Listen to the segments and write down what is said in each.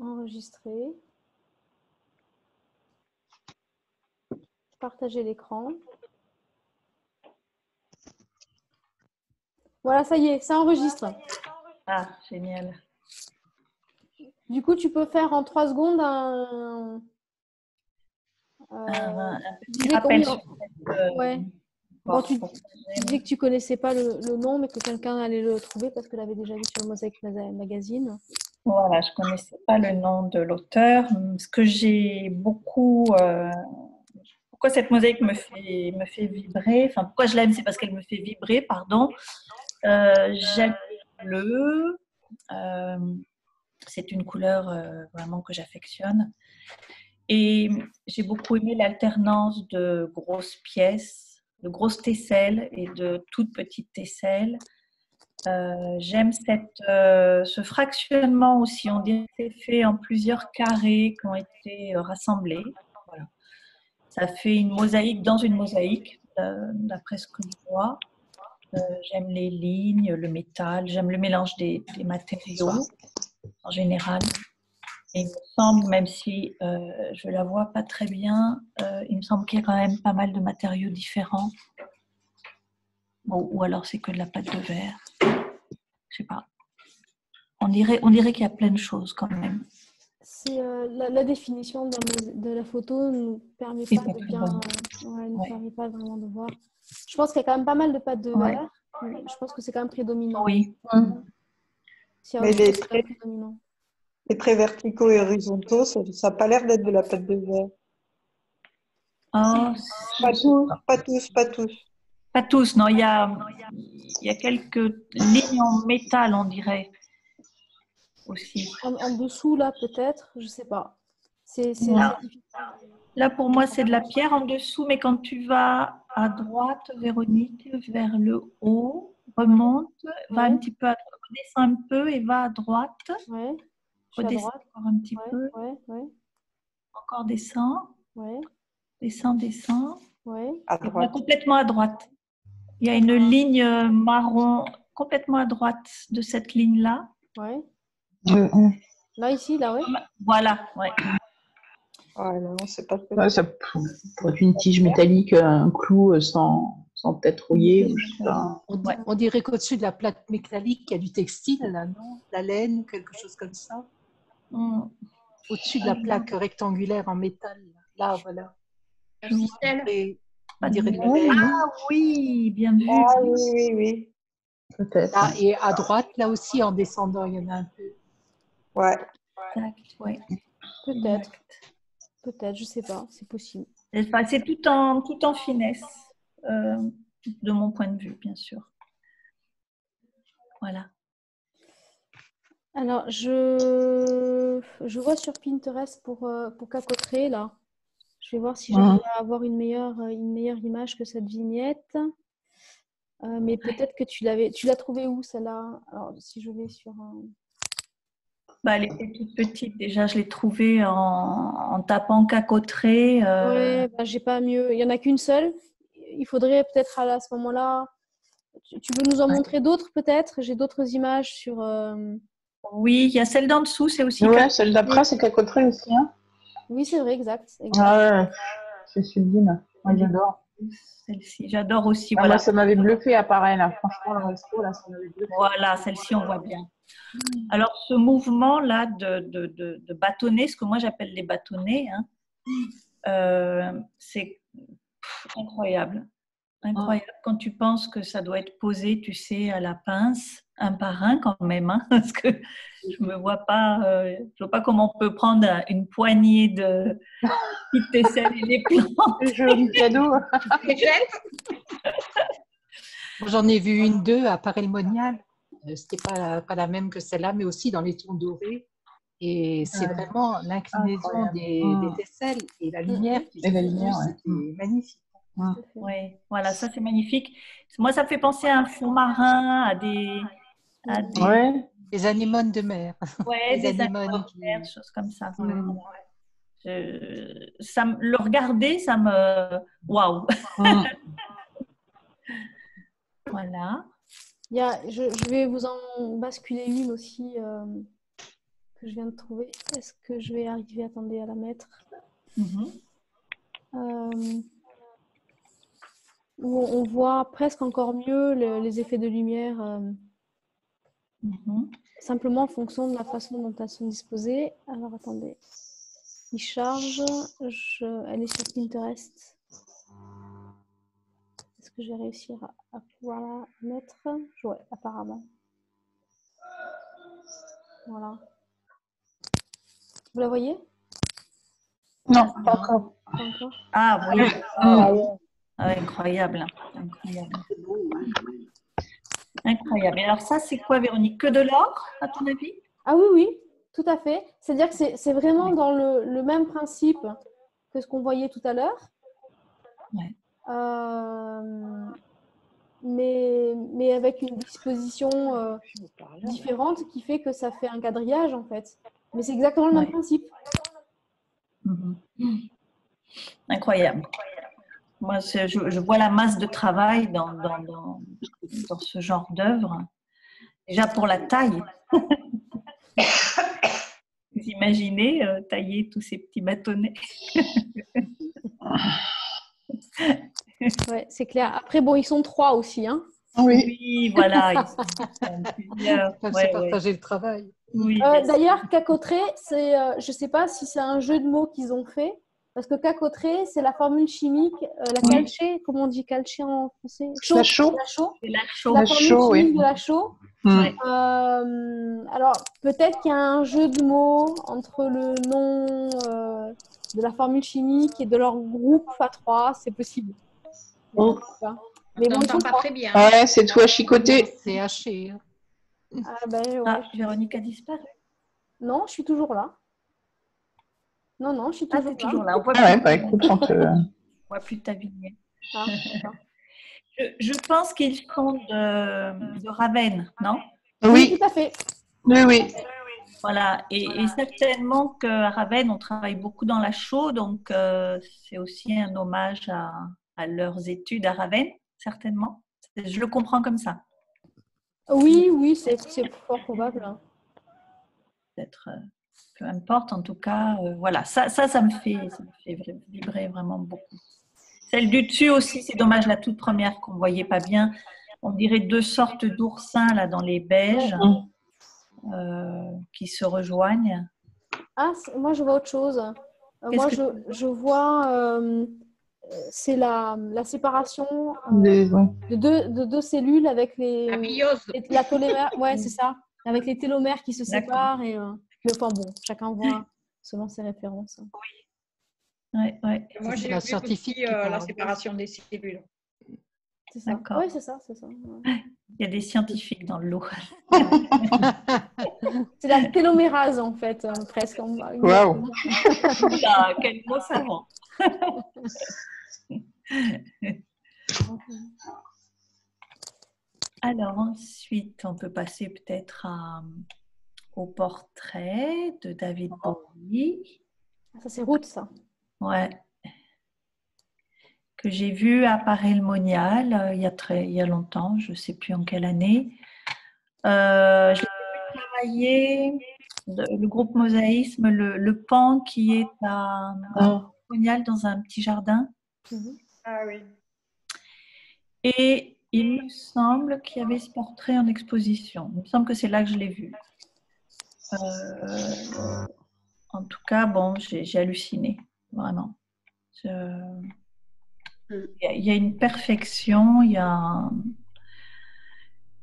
enregistrer, partager l'écran. Voilà, ça y est, ça enregistre. Ah, génial. Du coup, tu peux faire en 3 secondes Un tu petit disais rappel combien... sur cette, Ouais. Bon, tu disais que tu connaissais pas le nom, mais que quelqu'un allait le trouver parce que l'avait déjà vu sur le Mosaic Magazine. Voilà, je ne connaissais pas le nom de l'auteur. Ce que j'ai beaucoup... pourquoi cette mosaïque me fait vibrer, enfin pourquoi je l'aime, c'est parce qu'elle me fait vibrer, pardon. J'aime le bleu. C'est une couleur vraiment que j'affectionne. Et j'ai beaucoup aimé l'alternance de grosses pièces, de grosses tesselles et de toutes petites tesselles. J'aime ce fractionnement aussi. On dirait que c'est fait en plusieurs carrés qui ont été rassemblés. Voilà. Ça fait une mosaïque dans une mosaïque, d'après ce que je vois. J'aime les lignes, le métal, j'aime le mélange des matériaux en général. Et il me semble, même si je ne la vois pas très bien, il me semble qu'il y a quand même pas mal de matériaux différents. Bon, ou alors c'est que de la pâte de verre. Je ne sais pas. On dirait qu'il y a plein de choses quand même. La définition de la photo ne nous permet pas de bien, permet pas vraiment de voir. Je pense qu'il y a quand même pas mal de pâte de verre. Je pense que c'est quand même prédominant. Oui. Mais les traits verticaux et horizontaux, ça n'a pas l'air d'être de la pâte de verre. Oh, pas tous. Pas tous, non. Il y a quelques lignes en métal, on dirait. Aussi. En dessous, là, peut-être, je ne sais pas. Là, pour moi, c'est de la pierre en dessous, mais quand tu vas à droite, Véronique, vers le haut, remonte, va un petit peu à droite, redescend un peu et va à droite. Ouais. Redescend encore un petit peu. Encore descend. Descend. Et va complètement à droite. Il y a une ligne marron complètement à droite de cette ligne-là. Là, ici, là, oui. Voilà, ouais. Non, c'est pas ça pourrait être une tige métallique, un clou sans tête rouillée. On dirait qu'au-dessus de la plaque métallique, il y a du textile, là, non? La laine, quelque chose comme ça. Au-dessus de la plaque rectangulaire en métal. Là, voilà. On dirait de la laine. Ah oui, bien vu. Ah oui. Peut-être. Là, et à droite, là aussi, en descendant, il y en a un peu. Ouais. Peut-être, je sais pas, c'est possible. C'est tout en finesse, de mon point de vue, bien sûr. Voilà. Alors, je vois sur Pinterest pour cacottrer, là. Je vais voir si j'arrive à avoir une meilleure image que cette vignette. Mais peut-être que tu l'as trouvée où, celle-là? Alors, si je vais sur... Elle était toute petite. Déjà, je l'ai trouvée en tapant cacottrer. Ouais, j'ai pas mieux. Il n'y en a qu'une seule. Il faudrait peut-être à ce moment-là... Tu veux nous en montrer d'autres, peut-être? J'ai d'autres images sur... Oui, il y a celle d'en dessous, c'est aussi... Ouais, celle d'après, c'est cacottrer aussi. Hein. Oui, c'est vrai, exact. C'est sublime. Moi, j'adore. Celle-ci, j'adore aussi. Moi, ça m'avait bluffé à pareil, là. Franchement, le resto, là, ça m'avait bluffé. Voilà, celle-ci, on voit bien. Alors, ce mouvement-là de bâtonner, ce que moi j'appelle les bâtonnets, c'est incroyable. Incroyable quand tu penses que ça doit être posé, tu sais, à la pince, un par un quand même, parce que je ne vois pas comment on peut prendre une poignée de petites aisselles et les plantes. C'est joli cadeau. J'en ai vu une, deux à Paray-le-Monial. C'était pas la même que celle-là, mais aussi dans les tons dorés. Et c'est vraiment l'inclinaison des aisselles et la lumière qui c'était magnifique. Oui, voilà, ça c'est magnifique. Moi, ça me fait penser à un fond marin, à des anémones de mer. Ouais, des anémones de mer, des choses comme ça. Le regarder, ça me... Waouh. Voilà. Je vais vous en basculer une aussi que je viens de trouver. Est-ce que je vais arriver, attendez, à la mettre où on voit presque encore mieux les effets de lumière, simplement en fonction de la façon dont elles sont disposées. Alors, attendez. Il charge. Elle est sur Pinterest. Est-ce que je vais réussir à pouvoir la mettre? Ouais, apparemment. Voilà. Vous la voyez? Non, pas encore. Pas encore. Ah oui. Ah, incroyable. Incroyable. Et alors ça, c'est quoi, Véronique? Que de l'or, à ton avis? Ah oui, oui, tout à fait. C'est-à-dire que c'est vraiment dans le même principe que ce qu'on voyait tout à l'heure. Ouais. Mais avec une disposition différente qui fait que ça fait un quadrillage, en fait. Mais c'est exactement le même principe. Incroyable. Moi, je vois la masse de travail dans ce genre d'œuvre. Déjà pour la taille. Vous imaginez tailler tous ces petits bâtonnets. Ouais, c'est clair. Après, bon, ils sont 3 aussi, hein. Oui, voilà. Ils sont plusieurs. Il faut partager le travail. Oui, d'ailleurs, cacotré, je ne sais pas si c'est un jeu de mots qu'ils ont fait, parce que cacotré, c'est la formule chimique, la calché, comment on dit calché en français? La chaux. La formule chimique de la chaux. Alors, peut-être qu'il y a un jeu de mots entre le nom de la formule chimique et de leur groupe A3, c'est possible. Mais bon, on pas très bien. Ouais, c'est tout à chicoter. C'est haché. Véronique a disparu. Non, je suis toujours là. Non, je suis toujours là. On voit écoute, on voit plus ta vignette. Ah, je pense qu'ils sont de Ravenne, non? Oui, tout à fait. Oui. Voilà, et certainement qu'à Ravenne, on travaille beaucoup dans la chaux, donc c'est aussi un hommage à leurs études à Ravenne, certainement. Je le comprends comme ça. Oui, c'est fort probable. Peut-être, peu importe, en tout cas, voilà, ça me fait vibrer vraiment beaucoup. Celle du dessus aussi, c'est dommage, la toute première qu'on ne voyait pas bien. On dirait 2 sortes d'oursins là dans les beiges qui se rejoignent. Ah, moi je vois autre chose. Moi je vois, c'est la séparation de 2 cellules avec la télomère. Ouais, c'est ça. Avec les télomères qui se séparent. Mais enfin bon, chacun voit selon ses références. Oui. Moi j'ai vu aussi la séparation des cellules. C'est ça. Oui, c'est ça. Ouais. Il y a des scientifiques dans le lot. C'est la télomérase, en fait, presque. Waouh. Quel mot savant. Alors ensuite, on peut passer peut-être au portrait de David Bowie. Ça, c'est Ruth, ça. Ouais. Que j'ai vu à Paray-le-Monial il y a longtemps, je ne sais plus en quelle année. J'ai vu travailler le groupe Mosaïsme, le pan qui est à Monial dans un petit jardin. Ah oui. Et il me semble qu'il y avait ce portrait en exposition. Il me semble que c'est là que je l'ai vu. En tout cas, bon, j'ai halluciné, vraiment. Il y a une perfection, il y a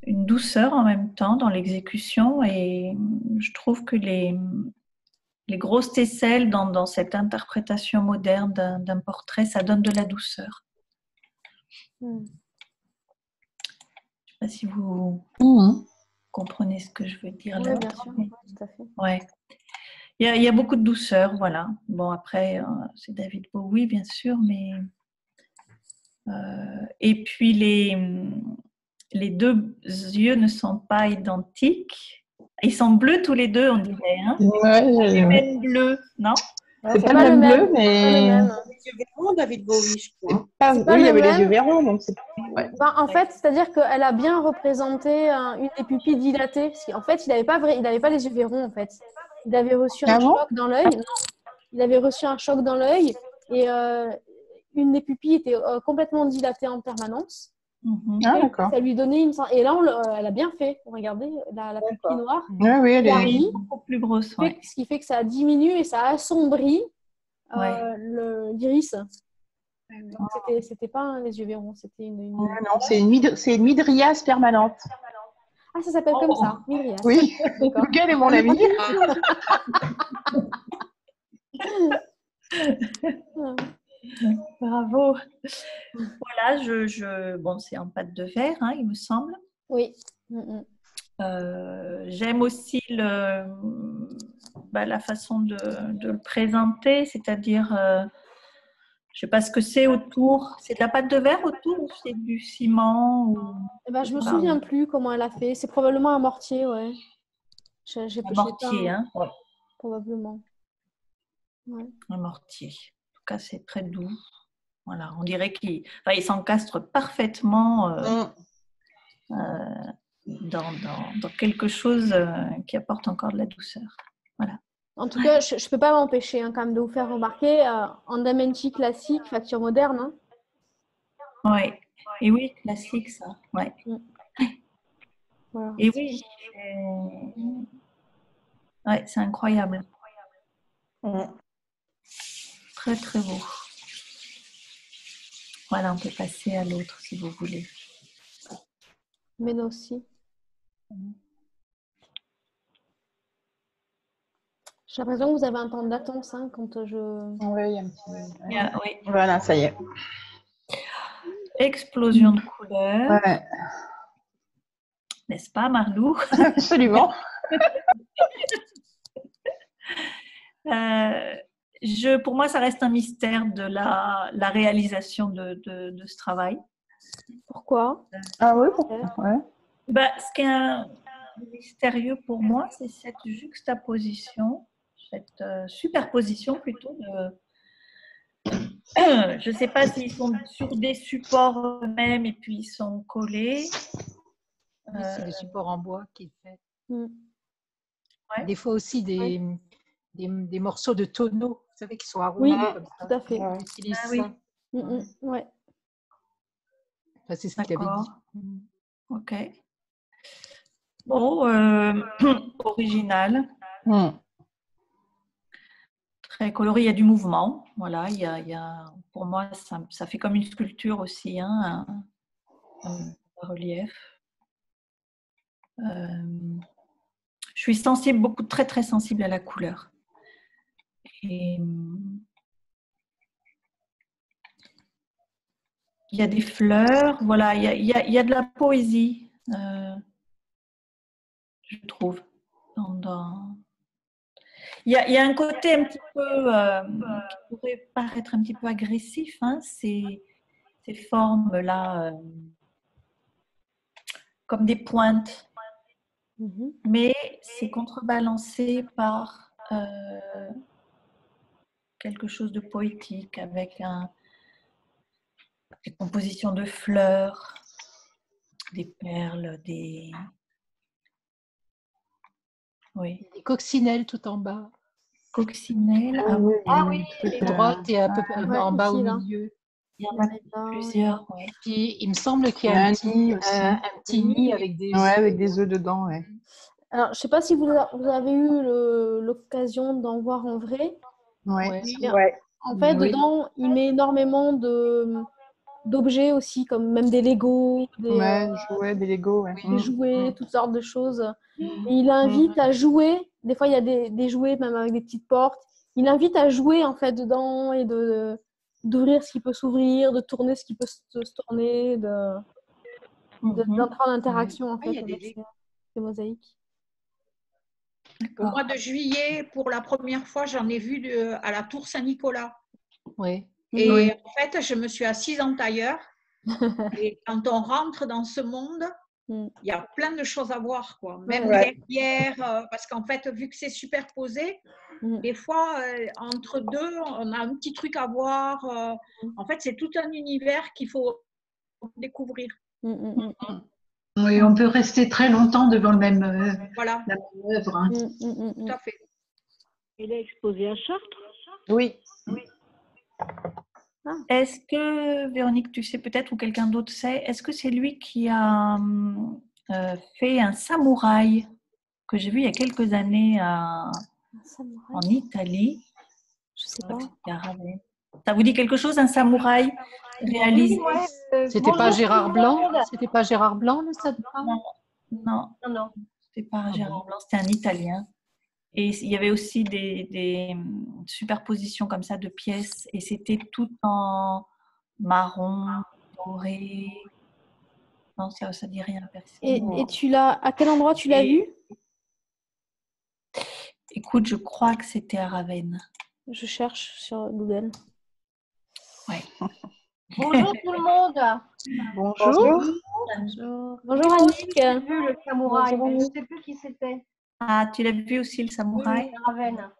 une douceur en même temps dans l'exécution et je trouve que les grosses tesselles dans cette interprétation moderne d'un portrait, ça donne de la douceur. Je ne sais pas si vous comprenez ce que je veux dire là. Oui, bien sûr, tout à fait. Ouais. Il y a beaucoup de douceur, voilà. Bon, après, c'est David Bowie, bien sûr, mais... et puis, les 2 yeux ne sont pas identiques. Ils sont bleus tous les 2, on dirait. Hein, le même bleu, non? C'est pas le même bleu, mais... Les yeux verrons, David Bowie, je crois. Oui, il y avait les yeux verrons. Donc en fait, c'est-à-dire qu'elle a bien représenté une des pupilles dilatées. En fait, il n'avait pas les yeux verrons, en fait. Il avait reçu un choc dans l'œil. Il avait reçu un choc dans l'œil et une des pupilles était complètement dilatée en permanence. Ah, d'accord. Ça lui donnait une... Et là, elle a bien fait. Regardez, la pupille noire. Oui, elle est beaucoup plus grosse. Ce qui fait que ça diminue et ça assombrit l'iris. Donc, c'était pas les yeux verrons, c'était une... Non, c'est une mydriase permanente. Ah, ça s'appelle comme ça, mydriase. Oui, Google est mon ami. Bravo. Voilà, bon, c'est en pâte de verre, hein, il me semble. Oui. J'aime aussi la façon de le présenter, c'est-à-dire, je ne sais pas ce que c'est autour. C'est de la pâte de verre autour ou c'est du ciment je me souviens plus comment elle a fait. C'est probablement un mortier, ouais. Un mortier, hein. Ouais. Probablement. Ouais. Un mortier. En tout cas, c'est très doux. Voilà, on dirait qu'il s'encastre parfaitement dans quelque chose qui apporte encore de la douceur. Voilà. En tout cas, je ne peux pas m'empêcher quand même de vous faire remarquer Andamenti classique, facture moderne. Hein. Oui, et oui, classique ça. Ouais. Voilà. Et oui, c'est incroyable. Très très beau. Voilà, on peut passer à l'autre si vous voulez. Mais aussi. J'ai l'impression que vous avez un temps d'attente quand je... Oui, un petit... Oui. Voilà, ça y est. Explosion de couleurs. Ouais. N'est-ce pas, Marlou? Absolument. Pour moi, ça reste un mystère de la réalisation de ce travail. Pourquoi? Ah oui, pourquoi? Ouais. Ce qui est mystérieux pour moi, c'est cette juxtaposition, cette superposition plutôt je ne sais pas s'ils sont sur des supports eux-mêmes et puis ils sont collés. Oui, c'est des supports en bois qu'il fait. Ouais. Des fois aussi des morceaux de tonneaux, vous savez, qui sont arrondis comme ça. Tout à fait. On utilise ça. Ouais. Enfin, c'est ce qu'il avait dit. Ok. Bon, original. Très coloré, il y a du mouvement. Voilà, il y a, pour moi, ça fait comme une sculpture aussi, hein, un relief. Je suis sensible, très très sensible à la couleur. Et il y a des fleurs, voilà, il y a de la poésie, je trouve. Il y a un côté un petit peu qui pourrait paraître un petit peu agressif, hein, ces formes-là, comme des pointes. Mais c'est contrebalancé par quelque chose de poétique avec des compositions de fleurs, des perles, des coccinelles tout en bas. Coccinelles. Oui. À droite et un peu en bas au milieu. Il y en a plusieurs. Ouais. Puis il me semble qu'il y a un petit nid avec des œufs. avec des œufs dedans. Ouais. Alors, je ne sais pas si vous avez eu l'occasion d'en voir en vrai. Ouais. En fait, dedans, il met énormément d'objets aussi, comme même des Lego, des Lego, des jouets, toutes sortes de choses. Et il invite à jouer. Des fois, il y a des jouets, même avec des petites portes. Il invite à jouer en fait dedans et d'ouvrir ce qui peut s'ouvrir, de tourner ce qui peut se tourner, d'entrer en interaction en fait avec ces mosaïques. Au mois de juillet, pour la première fois, j'en ai vu à la Tour Saint-Nicolas. Oui. Et en fait, je me suis assise en tailleur. Et quand on rentre dans ce monde, il y a plein de choses à voir, quoi. Même derrière, parce qu'en fait, vu que c'est superposé, des fois, entre deux, on a un petit truc à voir. En fait, c'est tout un univers qu'il faut découvrir. Oui, on peut rester très longtemps devant la même œuvre. Hein. Tout à fait. Il est exposé à Chartres? Oui. Est-ce que, Véronique, tu sais peut-être, ou quelqu'un d'autre sait, est-ce que c'est lui qui a fait un samouraï que j'ai vu il y a quelques années en Italie? Je sais pas. Ça vous dit quelque chose, un samouraï réalisé? C'était pas Gérard Blanc? C'était pas Gérard Blanc, le samouraï? Non, c'était pas Gérard Blanc, c'était un Italien. Et il y avait aussi des superpositions comme ça de pièces, et c'était tout en marron, doré. Non, ça dit rien à personne. Et tu l'as, à quel endroit tu l'as vu? Écoute, je crois que c'était à Ravenne. Je cherche sur Google. Ouais. Bonjour tout le monde. Bonjour. Bonjour Annick. J'ai vu le samouraï, mais je ne sais plus qui c'était. Ah, tu l'as vu aussi, le samouraï? À Ravenne.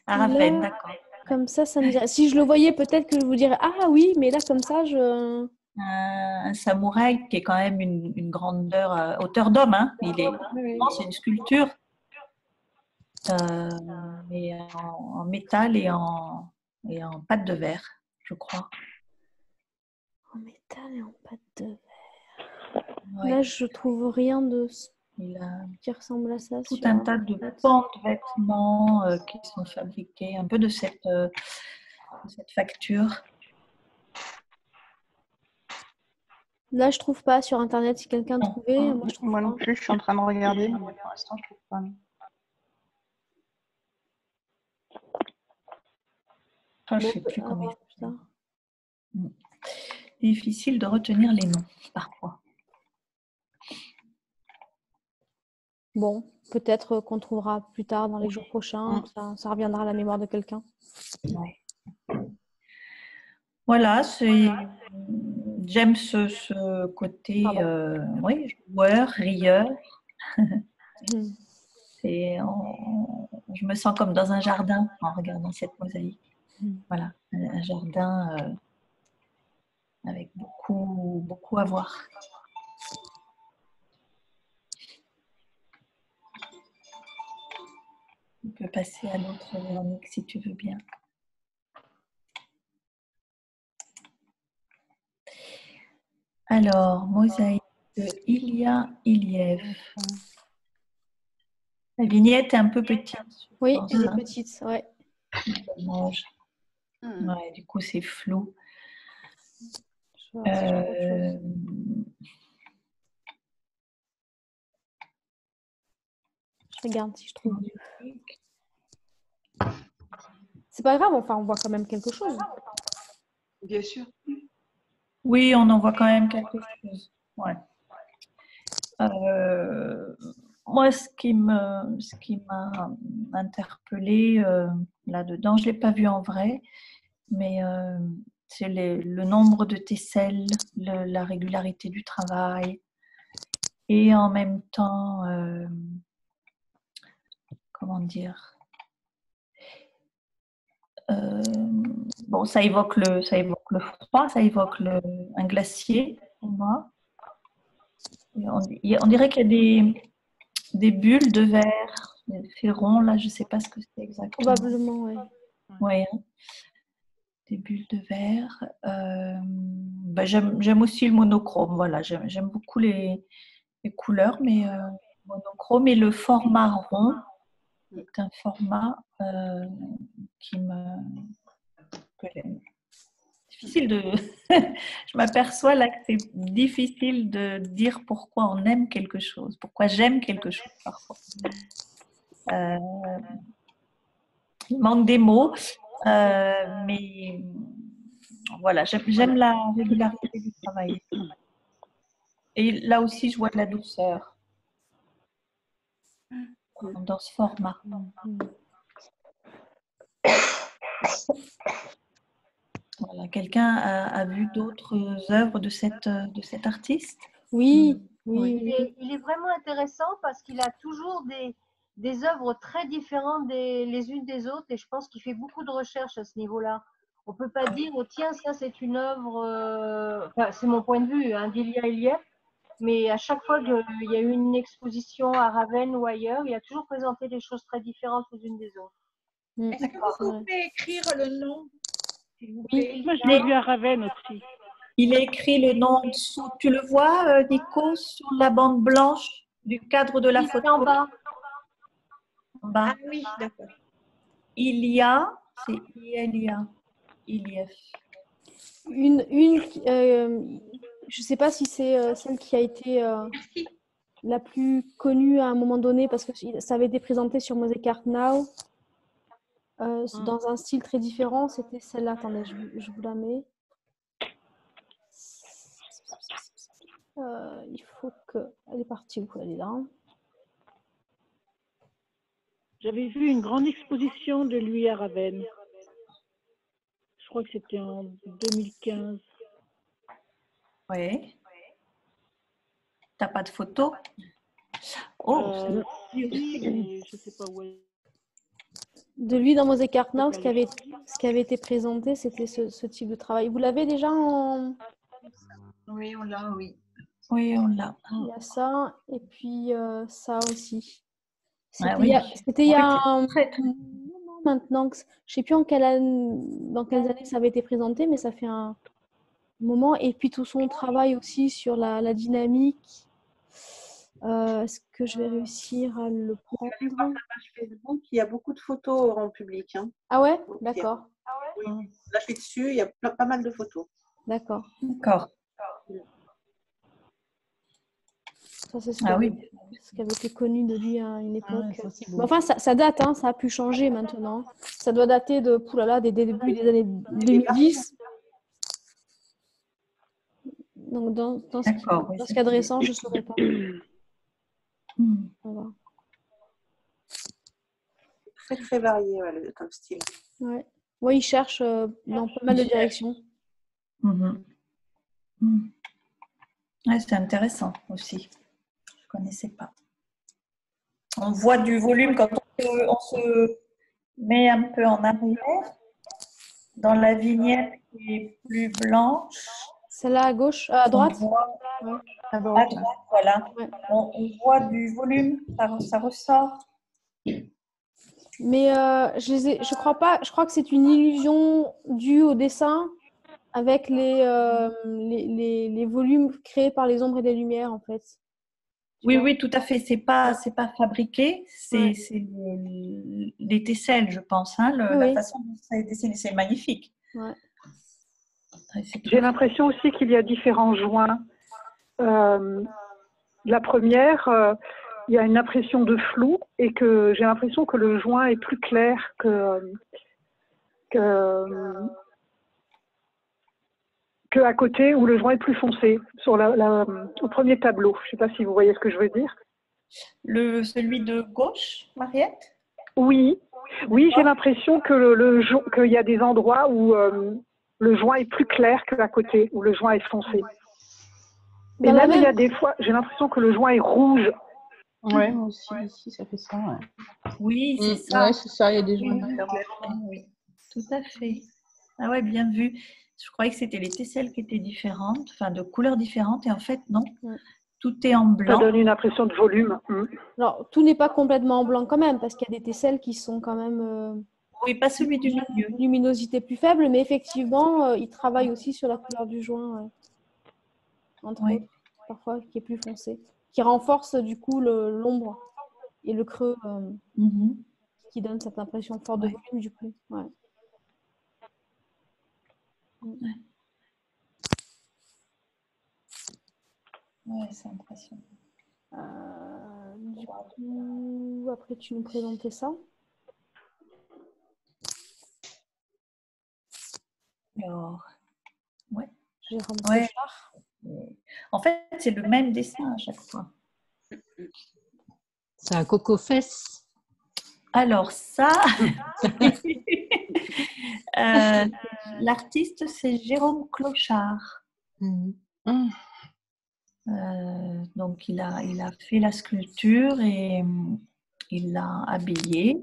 À Ravenne, d'accord. Comme ça me dirait. Si je le voyais, peut-être que je vous dirais ah oui, mais là comme ça, je. Un samouraï qui est quand même une grandeur, hauteur d'homme. Hein. C'est une sculpture, mais en métal et en pâte de verre, je crois. En métal et en pâte de verre. Ouais. Là, je trouve rien de qui ressemble à ça. Tout un tas de pans de vêtements qui sont fabriqués, un peu de cette facture. Là, je trouve pas sur internet. Si quelqu'un trouvait, moi je trouve Moi pas. non plus, je suis en train de regarder, mais pour l'instant, je trouve pas. Je ne sais plus comment ça. Difficile de retenir les noms parfois. Bon, peut-être qu'on trouvera plus tard dans les jours prochains. Ça reviendra à la mémoire de quelqu'un. Ouais. Voilà, j'aime ce côté joueur, rieur. Je me sens comme dans un jardin en regardant cette mosaïque. Voilà, un jardin avec beaucoup à voir. On peut passer à l'autre, Véronique, si tu veux bien. Alors, mosaïque de Ilya Iliev. La vignette est un peu petite. Oui, elle est petite, ouais. Ouais, du coup, c'est flou. Je regarde si je trouve mieux. C'est pas grave, enfin, on voit quand même quelque chose. Bien sûr. Oui, on en voit quand même quelque chose. Ouais. Moi, ce qui m'a interpellée là-dedans, je ne l'ai pas vu en vrai, mais c'est le nombre de tesselles, la régularité du travail, et en même temps, comment dire, bon, ça évoque le froid, ça évoque un glacier pour moi. On dirait qu'il y a des bulles de verre, des ronds, là, je ne sais pas ce que c'est exactement. Probablement, oui. Oui, hein. Des bulles de verre. J'aime aussi le monochrome, voilà, j'aime beaucoup les couleurs, mais monochrome, et le format rond est un format que j'aime. Difficile de... Je m'aperçois là que c'est difficile de dire pourquoi on aime quelque chose, pourquoi j'aime quelque chose parfois. Il manque des mots, mais voilà, j'aime la régularité du travail. Et là aussi, je vois de la douceur dans ce format. Voilà. Quelqu'un a vu d'autres œuvres de cet artiste? Oui. Il est vraiment intéressant parce qu'il a toujours des œuvres très différentes les unes des autres, et je pense qu'il fait beaucoup de recherches à ce niveau-là. On ne peut pas dire, oh, tiens, ça c'est une œuvre, c'est mon point de vue, d'Ilya Iliev, mais à chaque fois qu'il y a eu une exposition à Ravenne ou ailleurs, il a toujours présenté des choses très différentes les unes des autres. Est-ce que vous pouvez écrire le nom, s'il vous plaît? Moi, je l'ai vu à Ravenne aussi. Il est écrit le nom en dessous. Tu le vois, Nico, sur la bande blanche du cadre de la photo? En bas. En bas. Ah oui, d'accord. Ilia, c'est Ilia. Ilief. Je ne sais pas si c'est celle qui a été la plus connue à un moment donné, parce que ça avait été présenté sur Mosaic Art Now dans un style très différent. C'était celle-là. Attendez, je vous la mets. Il faut que... Elle est partie où? Elle est là. J'avais vu une grande exposition de lui à Ravenne. Je crois que c'était en 2015. Oui. T'as pas de photo? Oh, oui, je sais pas où elle... De lui dans Mosaic Art Now, ce qui avait été présenté, c'était ce type de travail. Vous l'avez déjà en... Oui, on l'a, oui. Oui, on l'a. Il y a ça, et puis ça aussi. Ah oui. C'était il y a un moment maintenant. Je ne sais plus dans quelles années ça avait été présenté, mais ça fait un moment. Et puis tout son travail aussi sur la dynamique. Est-ce que je vais réussir à le prendre? Sur la page Facebook, il y a beaucoup de photos en public. Hein. Ah ouais? D'accord. Oui. Là, je suis dessus, il y a pas mal de photos. D'accord. D'accord. Ça, c'est ce qui avait été connu de lui à une époque. Mais enfin, ça date, hein, ça a pu changer maintenant. Ça doit dater des débuts des années 2010. Donc, dans ce cadre récent, je ne saurais pas. Voilà. Très, très varié comme style. Ouais. Ouais, il cherche dans pas mal de directions. Ouais, c'est intéressant aussi. Je ne connaissais pas. On voit du volume quand on se met un peu en arrière. Dans la vignette qui est plus blanche. Celle-là à gauche, à droite. À droite, voilà. Ouais. On voit du volume, ça ressort. Mais je crois pas. Je crois que c'est une illusion due au dessin avec les volumes créés par les ombres et les lumières, en fait. Oui, tout à fait. C'est pas fabriqué. C'est les tesselles, je pense. Hein, la façon dont ça est dessiné, c'est magnifique. Ouais. J'ai l'impression aussi qu'il y a différents joints. La première, il y a une impression de flou et que j'ai l'impression que le joint est plus clair que à côté où le joint est plus foncé sur au premier tableau. Je ne sais pas si vous voyez ce que je veux dire. Celui de gauche, Mariette? Oui, j'ai l'impression que qu'il y a des endroits où le joint est plus clair qu'à côté, où le joint est foncé. Et même il y a des fois, j'ai l'impression que le joint est rouge. Ouais, moi aussi, ici, ça fait ça. Ouais. Oui, c'est ça. Ouais, c'est ça, il y a des joints différents. Oui, tout à fait. Ah ouais, bien vu. Je croyais que c'était les tesselles qui étaient différentes, enfin de couleurs différentes, et en fait, non. Tout est en blanc. Ça donne une impression de volume. Alors, tout n'est pas complètement en blanc quand même, parce qu'il y a des tesselles qui sont quand même... oui, pas celui du milieu. Luminosité plus faible, mais effectivement, il travaille aussi sur la couleur du joint, entre autres, parfois, qui est plus foncé, qui renforce du coup l'ombre et le creux, qui donne cette impression forte de volume du coup. Ouais. Ouais, c'est impressionnant. Du coup, après, tu nous présentais ça. Alors, ouais. Jérôme Clochard. En fait, c'est le même dessin à chaque fois. C'est un coco-fesse. Alors ça, l'artiste, c'est Jérôme Clochard. Donc, il a fait la sculpture et il l'a habillée.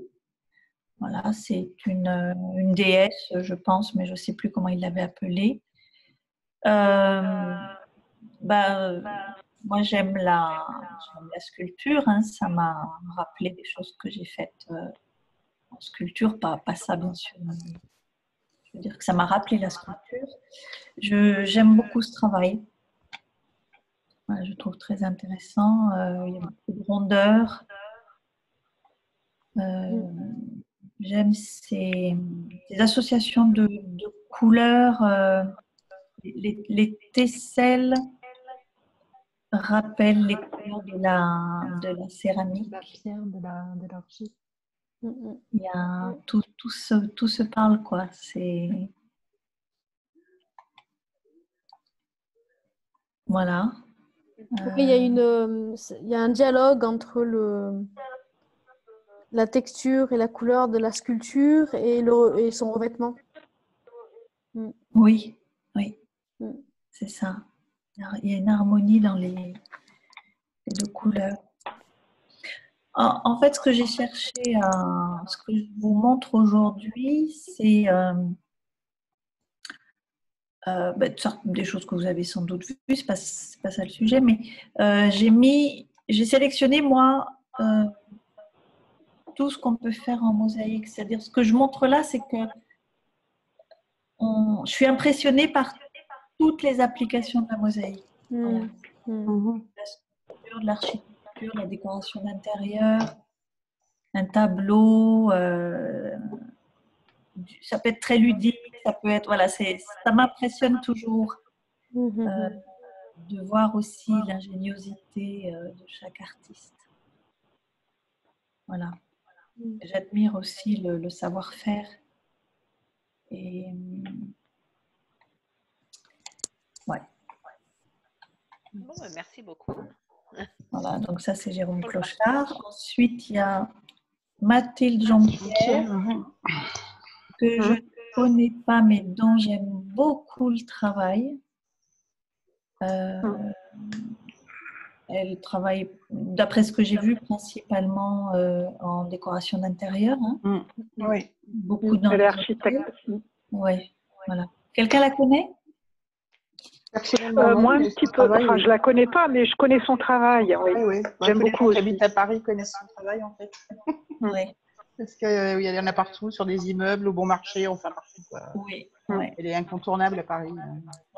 Voilà, c'est une déesse, je pense, mais je ne sais plus comment il l'avait appelée. Moi, j'aime la sculpture. Hein, ça m'a rappelé des choses que j'ai faites en sculpture, pas ça bien sûr. Je veux dire que ça m'a rappelé la sculpture. J'aime beaucoup ce travail. Voilà, je trouve très intéressant. Il y a beaucoup de rondeur. J'aime ces associations de couleurs. Les tesselles rappellent les couleurs de la céramique. La pierre, de l'argile. Il y a tout se parle, quoi. C'est voilà. Oui, il y a un dialogue entre la texture et la couleur de la sculpture et son revêtement. Oui, c'est ça. Il y a une harmonie dans les deux couleurs. En fait, ce que j'ai cherché, ce que je vous montre aujourd'hui, c'est des choses que vous avez sans doute vues, c'est pas ça le sujet, mais j'ai sélectionné, moi, tout ce qu'on peut faire en mosaïque. C'est-à-dire, ce que je montre là, c'est que je suis impressionnée par toutes les applications de la mosaïque. Voilà. La sculpture, de l'architecture, la décoration d'intérieur, un tableau, ça peut être très ludique, ça peut être, voilà, ça m'impressionne toujours de voir aussi l'ingéniosité de chaque artiste. Voilà. J'admire aussi le savoir-faire. Et ouais. Bon, merci beaucoup. Voilà, donc ça c'est Jérôme Clochard. Ensuite, il y a Mathilde Jean-Pierre, que je ne connais pas, mais dont j'aime beaucoup le travail. Elle travaille, d'après ce que j'ai vu, principalement en décoration d'intérieur. Hein. Oui. Beaucoup Elle est architecte. Oui, voilà. Quelqu'un la connaît? Moi, un petit peu. Enfin, je la connais pas, mais je connais son travail. Oui. Oui. J'aime beaucoup aussi. Habite à Paris connaissent son travail, en fait. Oui. Parce qu'il y en a partout, sur des immeubles, au bon marché, enfin partout. Quoi. Oui. Elle est incontournable à Paris.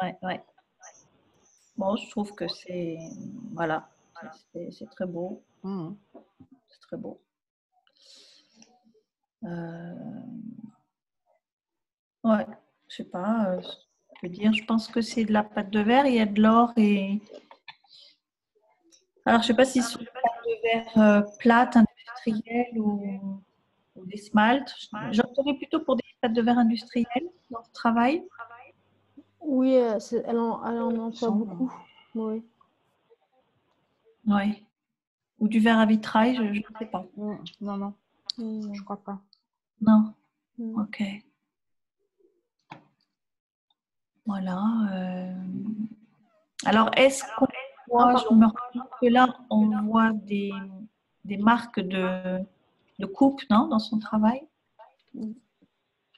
Oui. Bon, je trouve que c'est voilà, c'est très beau. C'est très beau. Ouais, je sais pas, je peux dire. Je pense que c'est de la pâte de verre. Il y a de l'or et alors je sais pas si c'est une pâte de verre plate industrielle ou des smaltes. J'opterais plutôt pour des pâtes de verre industrielles dans le travail. Oui, elle en emploie beaucoup. Oui. Oui. Ou du verre à vitrail, je ne sais pas. Non. Je crois pas. Non. Ok. Voilà. Alors, est-ce qu'on voit, je me rends compte que là, on voit des marques de coupe, non, dans son travail?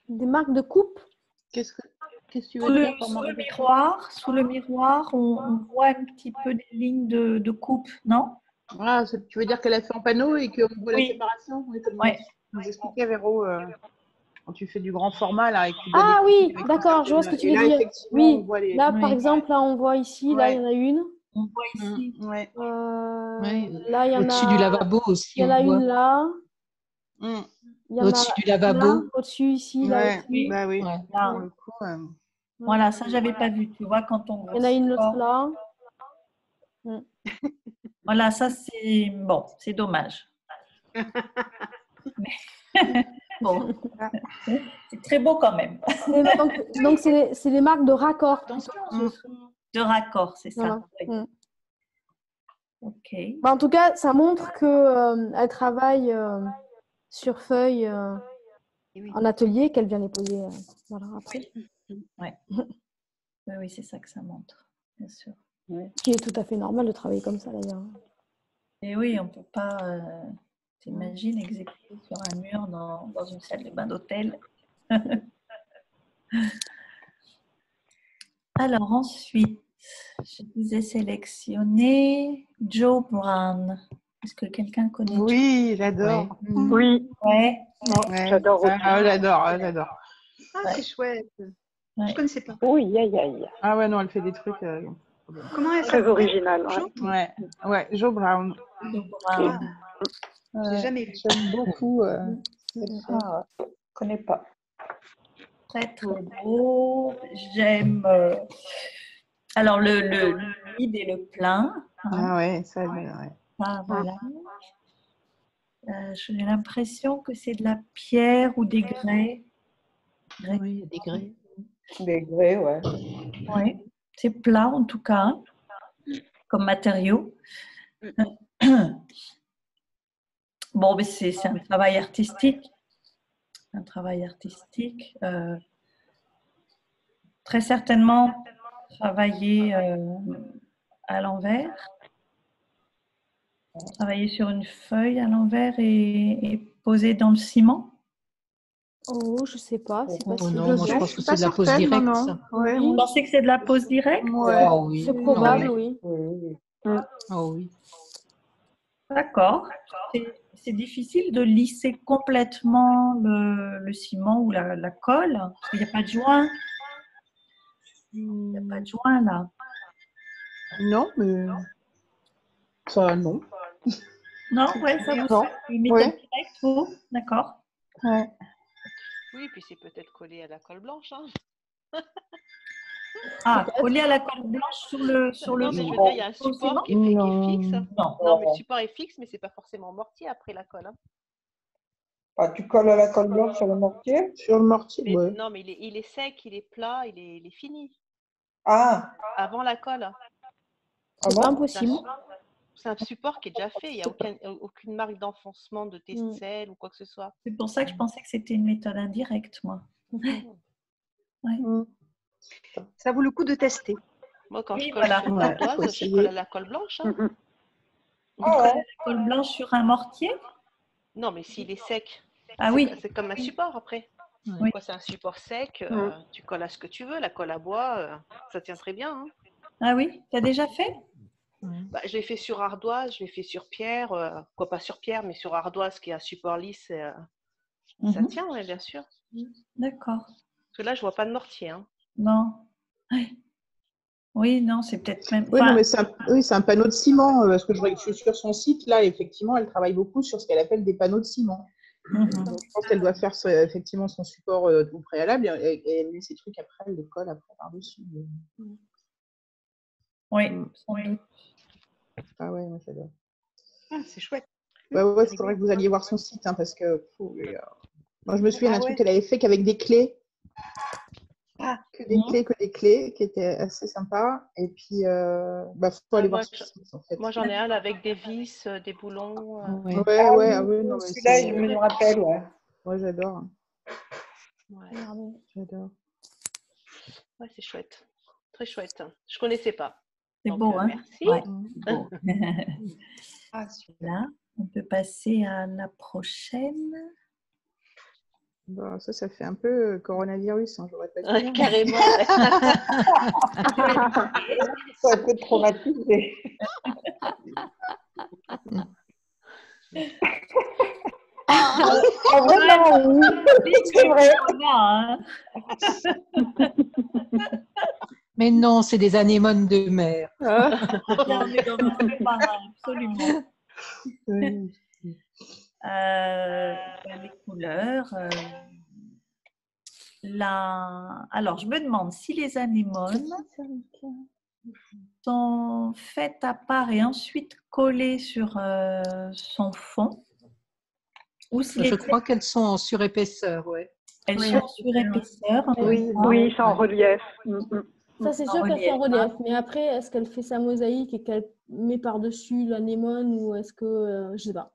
Des marques de coupe? Qu'est-ce que tu veux dire par marque de coupe? Sous le miroir, on voit un petit peu des lignes de coupe, non? Ah, tu veux dire qu'elle a fait en panneau et qu'on voit la séparation? Oui, comme nous expliquait Véro, quand tu fais du grand format. Là, ah oui, d'accord, je vois ce que tu veux dire. Oui, là, par exemple, là, on voit ici, là, il y en a une. On voit ici. Là, il y en a... Au-dessus du lavabo aussi. Il y en a une là. Au-dessus du lavabo. Au-dessus, ici, là aussi. Bah oui. Là, pour le coup, voilà, ça, j'avais pas vu. Tu vois, quand on... Il y en a une autre là. Voilà, ça, c'est... Bon, c'est dommage. Bon, c'est très beau quand même. Donc c'est les marques de raccord. De raccord, c'est ça. Voilà. Ok. Bah, en tout cas, ça montre qu'elle travaille sur feuille en atelier, qu'elle vient les poser voilà, après. Ouais. Oui, c'est ça que ça montre, bien sûr. Qui est tout à fait normal de travailler comme ça d'ailleurs. Et oui, on ne peut pas, t'imagines, exécuter sur un mur dans une salle de bain d'hôtel. Alors ensuite, je vous ai sélectionné Jo Brown. Est-ce que quelqu'un connaît? Oui, j'adore. Oui. Ouais. J'adore aussi. J'adore. Ah, c'est chouette. Ouais. Je connaissais pas. Oui, aïe, aïe. Ah ouais, non, elle fait des trucs. Comment elle Très s'appelle? original. Ouais, Jo Brown. Ah, je l'ai jamais vu. J'aime beaucoup. Je connais pas. Très très beau. J'aime alors le vide et le plein. Ah ouais, ça. Ouais. Ah, voilà. J'ai l'impression que c'est de la pierre ou des grès. Oui, il y a des grès. Des grès, ouais. Oui, c'est plat en tout cas, comme matériau. Bon, mais c'est un travail artistique. Un travail artistique. Très certainement travaillé à l'envers. Travailler sur une feuille à l'envers et poser dans le ciment. Oh, je sais pas. C'est pas Oh sûr. non, moi je pense que c'est de la pose directe. Ça. Ouais, Vous pensez que c'est de la pose directe? Ouais. Oh, oui. C'est probable, oui. Oh oui. D'accord. C'est difficile de lisser complètement le ciment ou la colle, parce qu'il n'y a pas de joint. Il n'y a pas de joint là. Non, mais ça, non. Non, ouais, ça vous fait une méthode directe, vous? D'accord. Ouais. Oui, puis c'est peut-être collé à la colle blanche. Hein. Ah, collé à la colle blanche sur le Non, mais je veux dire, il y a un support qui est fixe. Non, mais le support est fixe, mais c'est pas forcément mortier après la colle. Hein. Ah, tu colles à la colle blanche sur le mortier? Sur le mortier, mais, non, mais il est sec, il est plat, il est fini. Ah. Avant la colle. C'est pas impossible. C'est un support qui est déjà fait. Il n'y a aucune marque d'enfoncement de tesselle ou quoi que ce soit. C'est pour ça que je pensais que c'était une méthode indirecte, moi. Ouais. Ça vaut le coup de tester. Moi, quand je colle sur une ardoise, je colle à la colle blanche. Hein. Vous collez la colle blanche sur un mortier? Non, mais s'il est sec, c'est comme un support après. Oui. C'est un support sec, tu colles à ce que tu veux. La colle à bois, ça tient très bien. Hein. Ah oui, tu as déjà fait? Bah, je l'ai fait sur ardoise, je l'ai fait sur pierre, pas sur pierre, mais sur ardoise qui est un support lisse, ça tient, oui, bien sûr. D'accord. Parce que là, je vois pas de mortier. Hein. Non. Oui, non, c'est peut-être même. Oui, non, mais c'est un panneau de ciment, parce que je suis sur son site, là, effectivement, elle travaille beaucoup sur ce qu'elle appelle des panneaux de ciment. Donc, je pense qu'elle doit faire effectivement son support au préalable et elle met ses trucs après, elle les colle après par-dessus. Oui, sans doute. Ah ouais, moi j'adore. Ah, c'est chouette. Ouais, c'est vrai que vous alliez voir son site, hein, parce que moi je me souviens d'un truc qu'elle avait fait qu'avec des clés. Que des clés, qui étaient assez sympa. Et puis, faut aller voir son site, en fait. Moi, j'en ai un là, avec des vis, des boulons. Ouais, non, mais celui-là, je me le rappelle, Moi, j'adore. Ouais. J'adore. Ouais, c'est chouette. Très chouette. Je connaissais pas. C'est beau, hein? Merci. Ouais, beau. Là, on peut passer à la prochaine. Bon, ça fait un peu coronavirus, hein, j'aurais pas dit. Carrément. C'est un peu traumatisé. Vraiment, oui, c'est vrai. Mais non, c'est des anémones de mer. Absolument. Les couleurs. Alors, je me demande si les anémones sont faites à part et ensuite collées sur son fond. Ou si je crois qu'elles sont en surépaisseur, ouais. Elles sont en surépaisseur. Oui, c'est en relief. Ça, c'est sûr qu'elle fait en relief. Mais après, est-ce qu'elle fait sa mosaïque et qu'elle met par-dessus l'anémone ou est-ce que, je sais pas.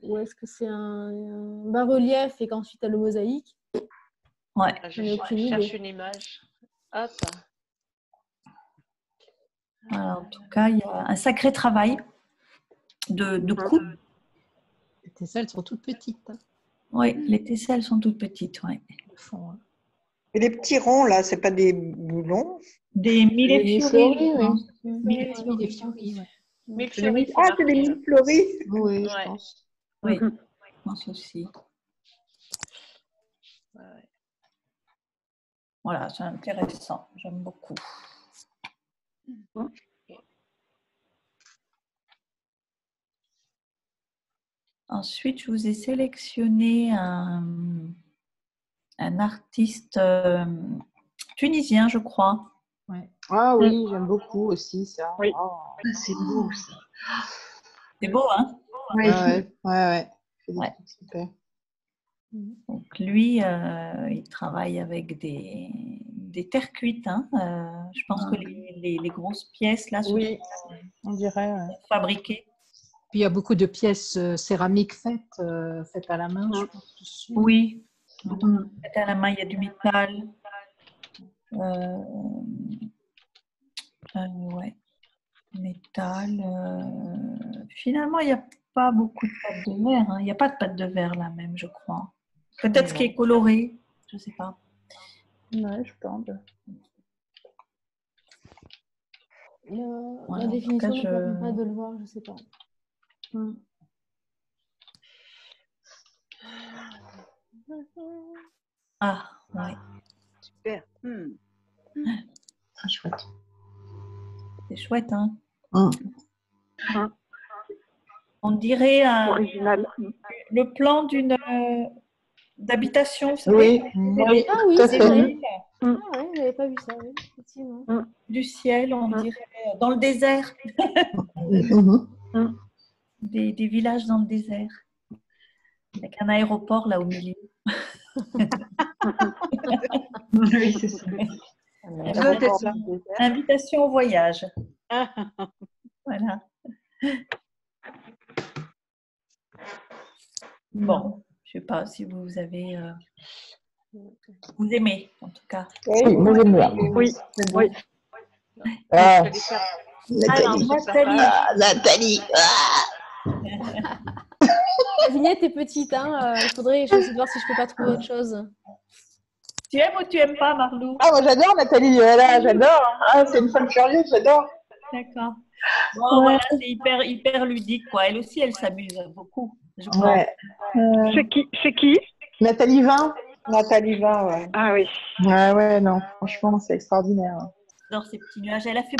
Ou est-ce que c'est un bas-relief et qu'ensuite elle le mosaïque? Ouais, je cherche une image. Hop. Alors, en tout cas, il y a un sacré travail de coupe. Les tesselles sont toutes petites. Hein. Oui, les tesselles sont toutes petites, oui. Et les petits ronds, là, c'est pas des boulons? Des millefiori. Millefiori, ouais. Mille-fleury, Ah, c'est des mille-fleury. Oui, je Ouais. pense. Oui, je pense aussi. Ouais. Voilà, c'est intéressant. J'aime beaucoup. Ensuite, je vous ai sélectionné un artiste tunisien, je crois. Ouais. Ah oui, j'aime beaucoup aussi ça. Oui. Oh. C'est beau, ça. C'est beau, hein? Oui. Ouais. Il fait des Ouais. trucs super. Donc lui, il travaille avec des terres cuites. Hein. Je pense que les grosses pièces là sont Oui, on dirait. Ouais. fabriquées. Puis il y a beaucoup de pièces céramiques faites à la main, je pense. Dessus. Oui, beaucoup faites à la main, il y a du métal. Ouais, métal. Finalement, il n'y a pas beaucoup de pâte de verre. Hein. Il n'y a pas de pâte de verre là même, je crois. Peut-être ce qui est coloré, je ne sais pas. Ouais, je pense. Voilà, La en tout définition cas, ne permet pas de le voir, je ne sais pas. Ah, ouais. Super. Très chouette. C'est chouette, hein. Hein. On dirait Original. le plan d'habitation, vous savez. Oui, Ah oui, tout à c'est fait. vrai. Ah ouais, je n'avais pas vu ça, oui, effectivement. Du ciel, on dirait dans le désert. Des villages dans le désert. Avec un aéroport là au milieu. Oui, c'est ça. Invitation au voyage. Voilà. Bon, je ne sais pas si vous avez... vous aimez, en tout cas. Oui, moi j'aime bien. Oui, oui. Ah, Alors, Nathalie. Nathalie. Ah, Nathalie. La vignette est petite, hein. Je vais essayer de voir si je peux pas trouver autre chose. Tu aimes ou tu aimes pas, Marlou? Ah, moi j'adore Nathalie, voilà, j'adore. Ah, c'est une femme curieuse, j'adore. D'accord. Bon, voilà, c'est hyper ludique, quoi. Elle aussi, elle s'amuse beaucoup, je crois. Ouais. Chez qui Nathalie Vin. Nathalie Vin, ouais. Ah oui. Ouais, non, franchement, c'est extraordinaire. J'adore ces petits nuages. Elle a fait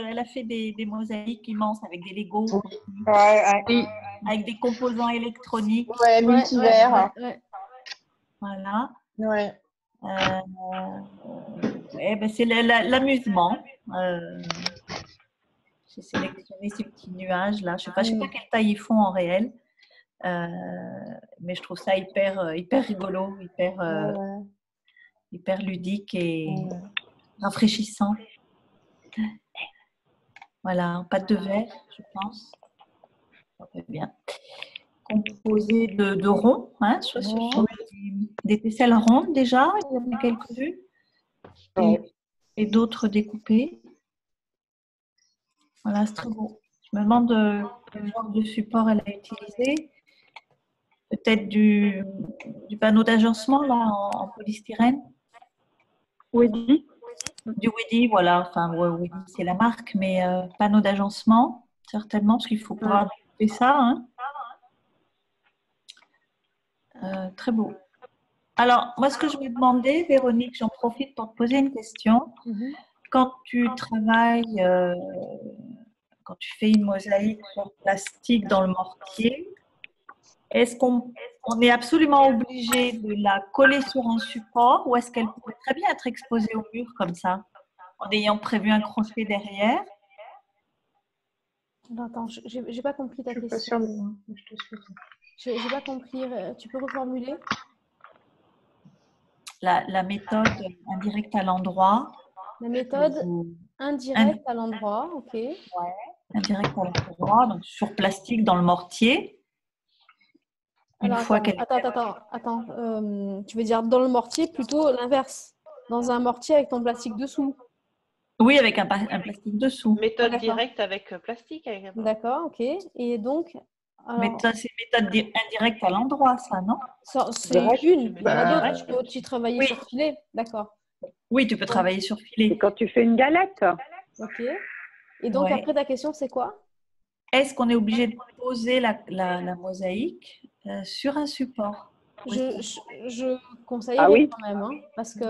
elle a fait des mosaïques immenses avec des Legos, avec des composants électroniques. Ouais, multivers. Ouais. Voilà. Ouais. Ben c'est l'amusement. J'ai sélectionné ces petits nuages là. Je sais pas quelle taille ils font en réel, mais je trouve ça hyper rigolo, hyper ludique et rafraîchissant. Voilà, en pâte de verre, je pense. Ça fait bien. Composé de ronds, hein, ce sont des tesselles rondes déjà, il y en a quelques-unes, et d'autres découpées. Voilà, c'est très beau. Je me demande quel genre de support elle a utilisé. Peut-être du panneau d'agencement là en polystyrène. Weddy. Du Weddy, voilà. Enfin, Weddy, c'est la marque, mais panneau d'agencement, certainement, parce qu'il faut pouvoir découper ça. Hein. Très beau. Alors, moi, ce que je vais demander, Véronique, j'en profite pour te poser une question. Quand tu travailles, quand tu fais une mosaïque sur plastique dans le mortier, est-ce qu'on est absolument obligé de la coller sur un support ou est-ce qu'elle pourrait très bien être exposée au mur comme ça, en ayant prévu un crochet derrière? Attends, j'ai pas compris ta question. J'ai pas compris. Tu peux reformuler? La méthode indirecte à l'endroit. La méthode indirecte à l'endroit, ok. Ouais, indirecte à l'endroit, donc sur plastique dans le mortier. Alors, attends. Tu veux dire dans le mortier, plutôt l'inverse. Dans un mortier avec ton plastique dessous. Oui, avec un plastique dessous. Méthode directe avec plastique. D'accord, ok. Et donc, alors... c'est méthode indirecte à l'endroit, ça, non? C'est une. Il y en a d'autres. Tu peux aussi travailler sur filet. D'accord. Oui, tu peux travailler sur filet. C'est quand tu fais une galette. Ok. Et donc, après, ta question, c'est quoi? est-ce qu'on est obligé de poser la mosaïque sur un support? Je conseillerais quand même, hein, parce que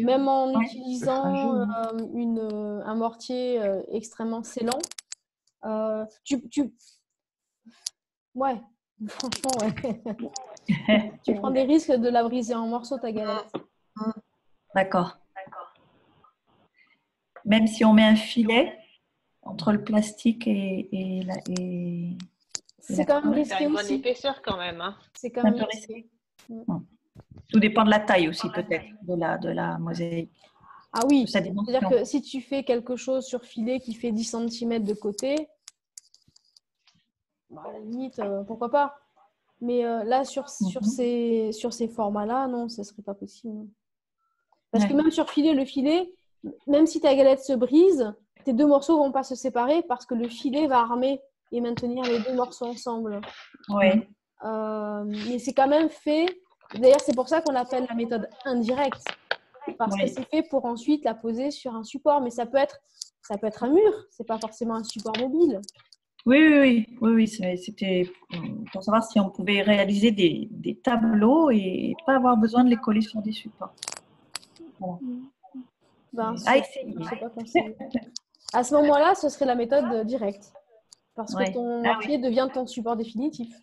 même en utilisant un mortier extrêmement scellant, ouais, franchement, ouais. Tu prends des risques de la briser en morceaux, ta galette. D'accord. Même si on met un filet entre le plastique et la... C'est quand même risqué aussi. Une bonne aussi. épaisseur quand même. Hein. C'est quand même risqué. Tout dépend de la taille aussi peut-être de la mosaïque. Ah oui, c'est-à-dire que si tu fais quelque chose sur filet qui fait 10 cm de côté, à la limite, pourquoi pas. Mais là, sur ces formats-là, non, ce ne serait pas possible. Parce que même sur filet, le filet, même si ta galette se brise, tes deux morceaux ne vont pas se séparer parce que le filet va armer et maintenir les deux morceaux ensemble. Oui. Mais c'est quand même fait. D'ailleurs, c'est pour ça qu'on l'appelle la méthode indirecte. Parce que c'est fait pour ensuite la poser sur un support. Mais ça peut être un mur, c'est pas forcément un support mobile. Oui. C'était pour savoir si on pouvait réaliser des tableaux et pas avoir besoin de les coller sur des supports. Bon. C'est pas conseillé. À ce moment-là, ce serait la méthode directe. Parce que ton mortier devient ton support définitif.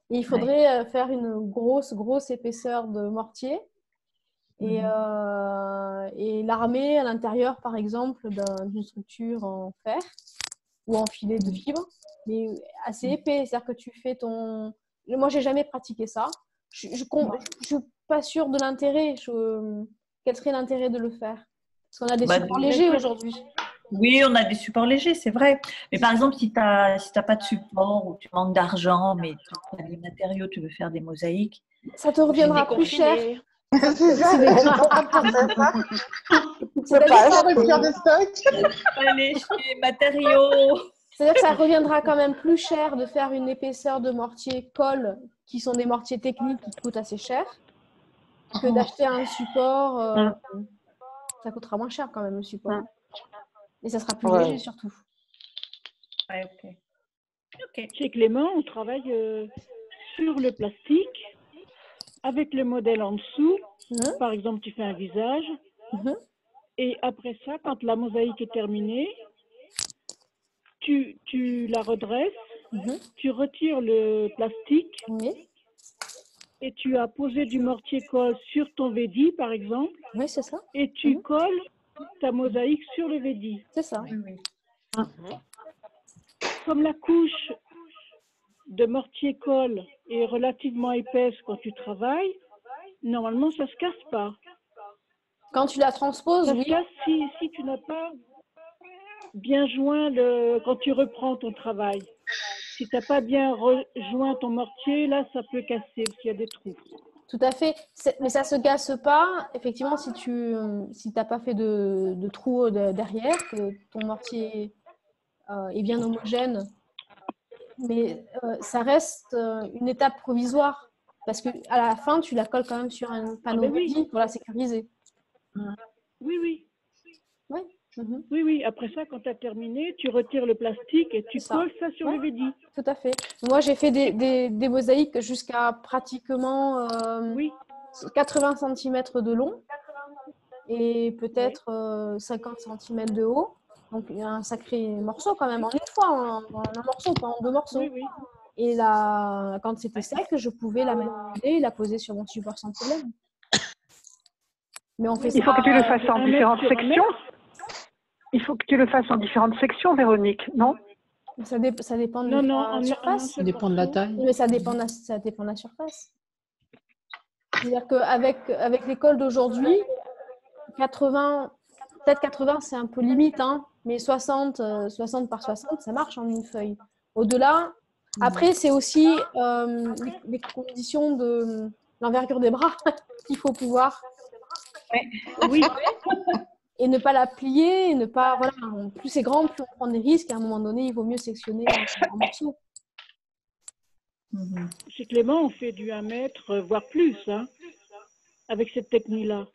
Et il faudrait faire une grosse épaisseur de mortier et l'armer à l'intérieur, par exemple, d'une structure en fer ou en filet de fibre, mais assez épais. C'est-à-dire que tu fais ton... Moi, j'ai jamais pratiqué ça. Je suis pas sûre de l'intérêt. Quel serait l'intérêt de le faire? Parce qu'on a des supports légers aujourd'hui. Oui, on a des supports légers, c'est vrai. Mais par exemple, si tu n'as pas de support ou tu manques d'argent, mais tu as des matériaux, tu veux faire des mosaïques. Ça te reviendra plus cher. C'est ça, c'est pas rupture de stock. Aller chez matériaux. C'est-à-dire que ça reviendra quand même plus cher de faire une épaisseur de mortier colle, qui sont des mortiers techniques qui coûtent assez cher, que d'acheter un support. Ça coûtera moins cher quand même, le support. Et ça sera plus léger surtout. Ouais, ok. Chez Clément, on travaille sur le plastique avec le modèle en dessous. Par exemple, tu fais un visage. Et après ça, quand la mosaïque est terminée, tu la redresses, tu retires le plastique et tu as posé du mortier-colle sur ton védi, par exemple. Oui, c'est ça. Et tu colles ta mosaïque sur le védi. C'est ça. Comme la couche de mortier-colle est relativement épaisse quand tu travailles, normalement, ça ne se casse pas. Quand tu la transposes, ça se casse si tu n'as pas bien joint quand tu reprends ton travail. Si tu n'as pas bien rejoint ton mortier, là, ça peut casser parce qu'il y a des trous. Tout à fait. Mais ça ne se casse pas, effectivement, si tu n'as pas fait de trous derrière, que ton mortier est bien homogène. Mais ça reste une étape provisoire. Parce qu'à la fin, tu la colles quand même sur un panneau pour la sécuriser. Oui. Ouais. Oui. Après ça, quand tu as terminé, tu retires le plastique et tu colles ça sur le védi. Tout à fait. Moi, j'ai fait des mosaïques jusqu'à pratiquement 80 cm de long et peut-être 50 cm de haut. Donc, il y a un sacré morceau quand même, en une fois, en un morceau, pas en deux morceaux. Oui. Et là, quand c'était sec, je pouvais la manipuler et la poser sur mon support sans problème. Mais on fait Il faut que tu le fasses en différentes sections. Il faut que tu le fasses en différentes sections, Véronique, non? Ça dépend de la surface. Ça dépend de la taille. Mais ça dépend de la surface. C'est-à-dire qu'avec l'école d'aujourd'hui, 80, c'est un peu limite, hein, mais 60 par 60, ça marche en une feuille. Au-delà, après, c'est aussi les conditions de l'envergure des bras qu'il faut pouvoir. Oui. Et ne pas la plier, et ne pas. Voilà, plus c'est grand, plus on prend des risques. À un moment donné, il vaut mieux sectionner en morceaux. Chez Clément, on fait du 1 mètre, voire plus, hein, avec cette technique-là.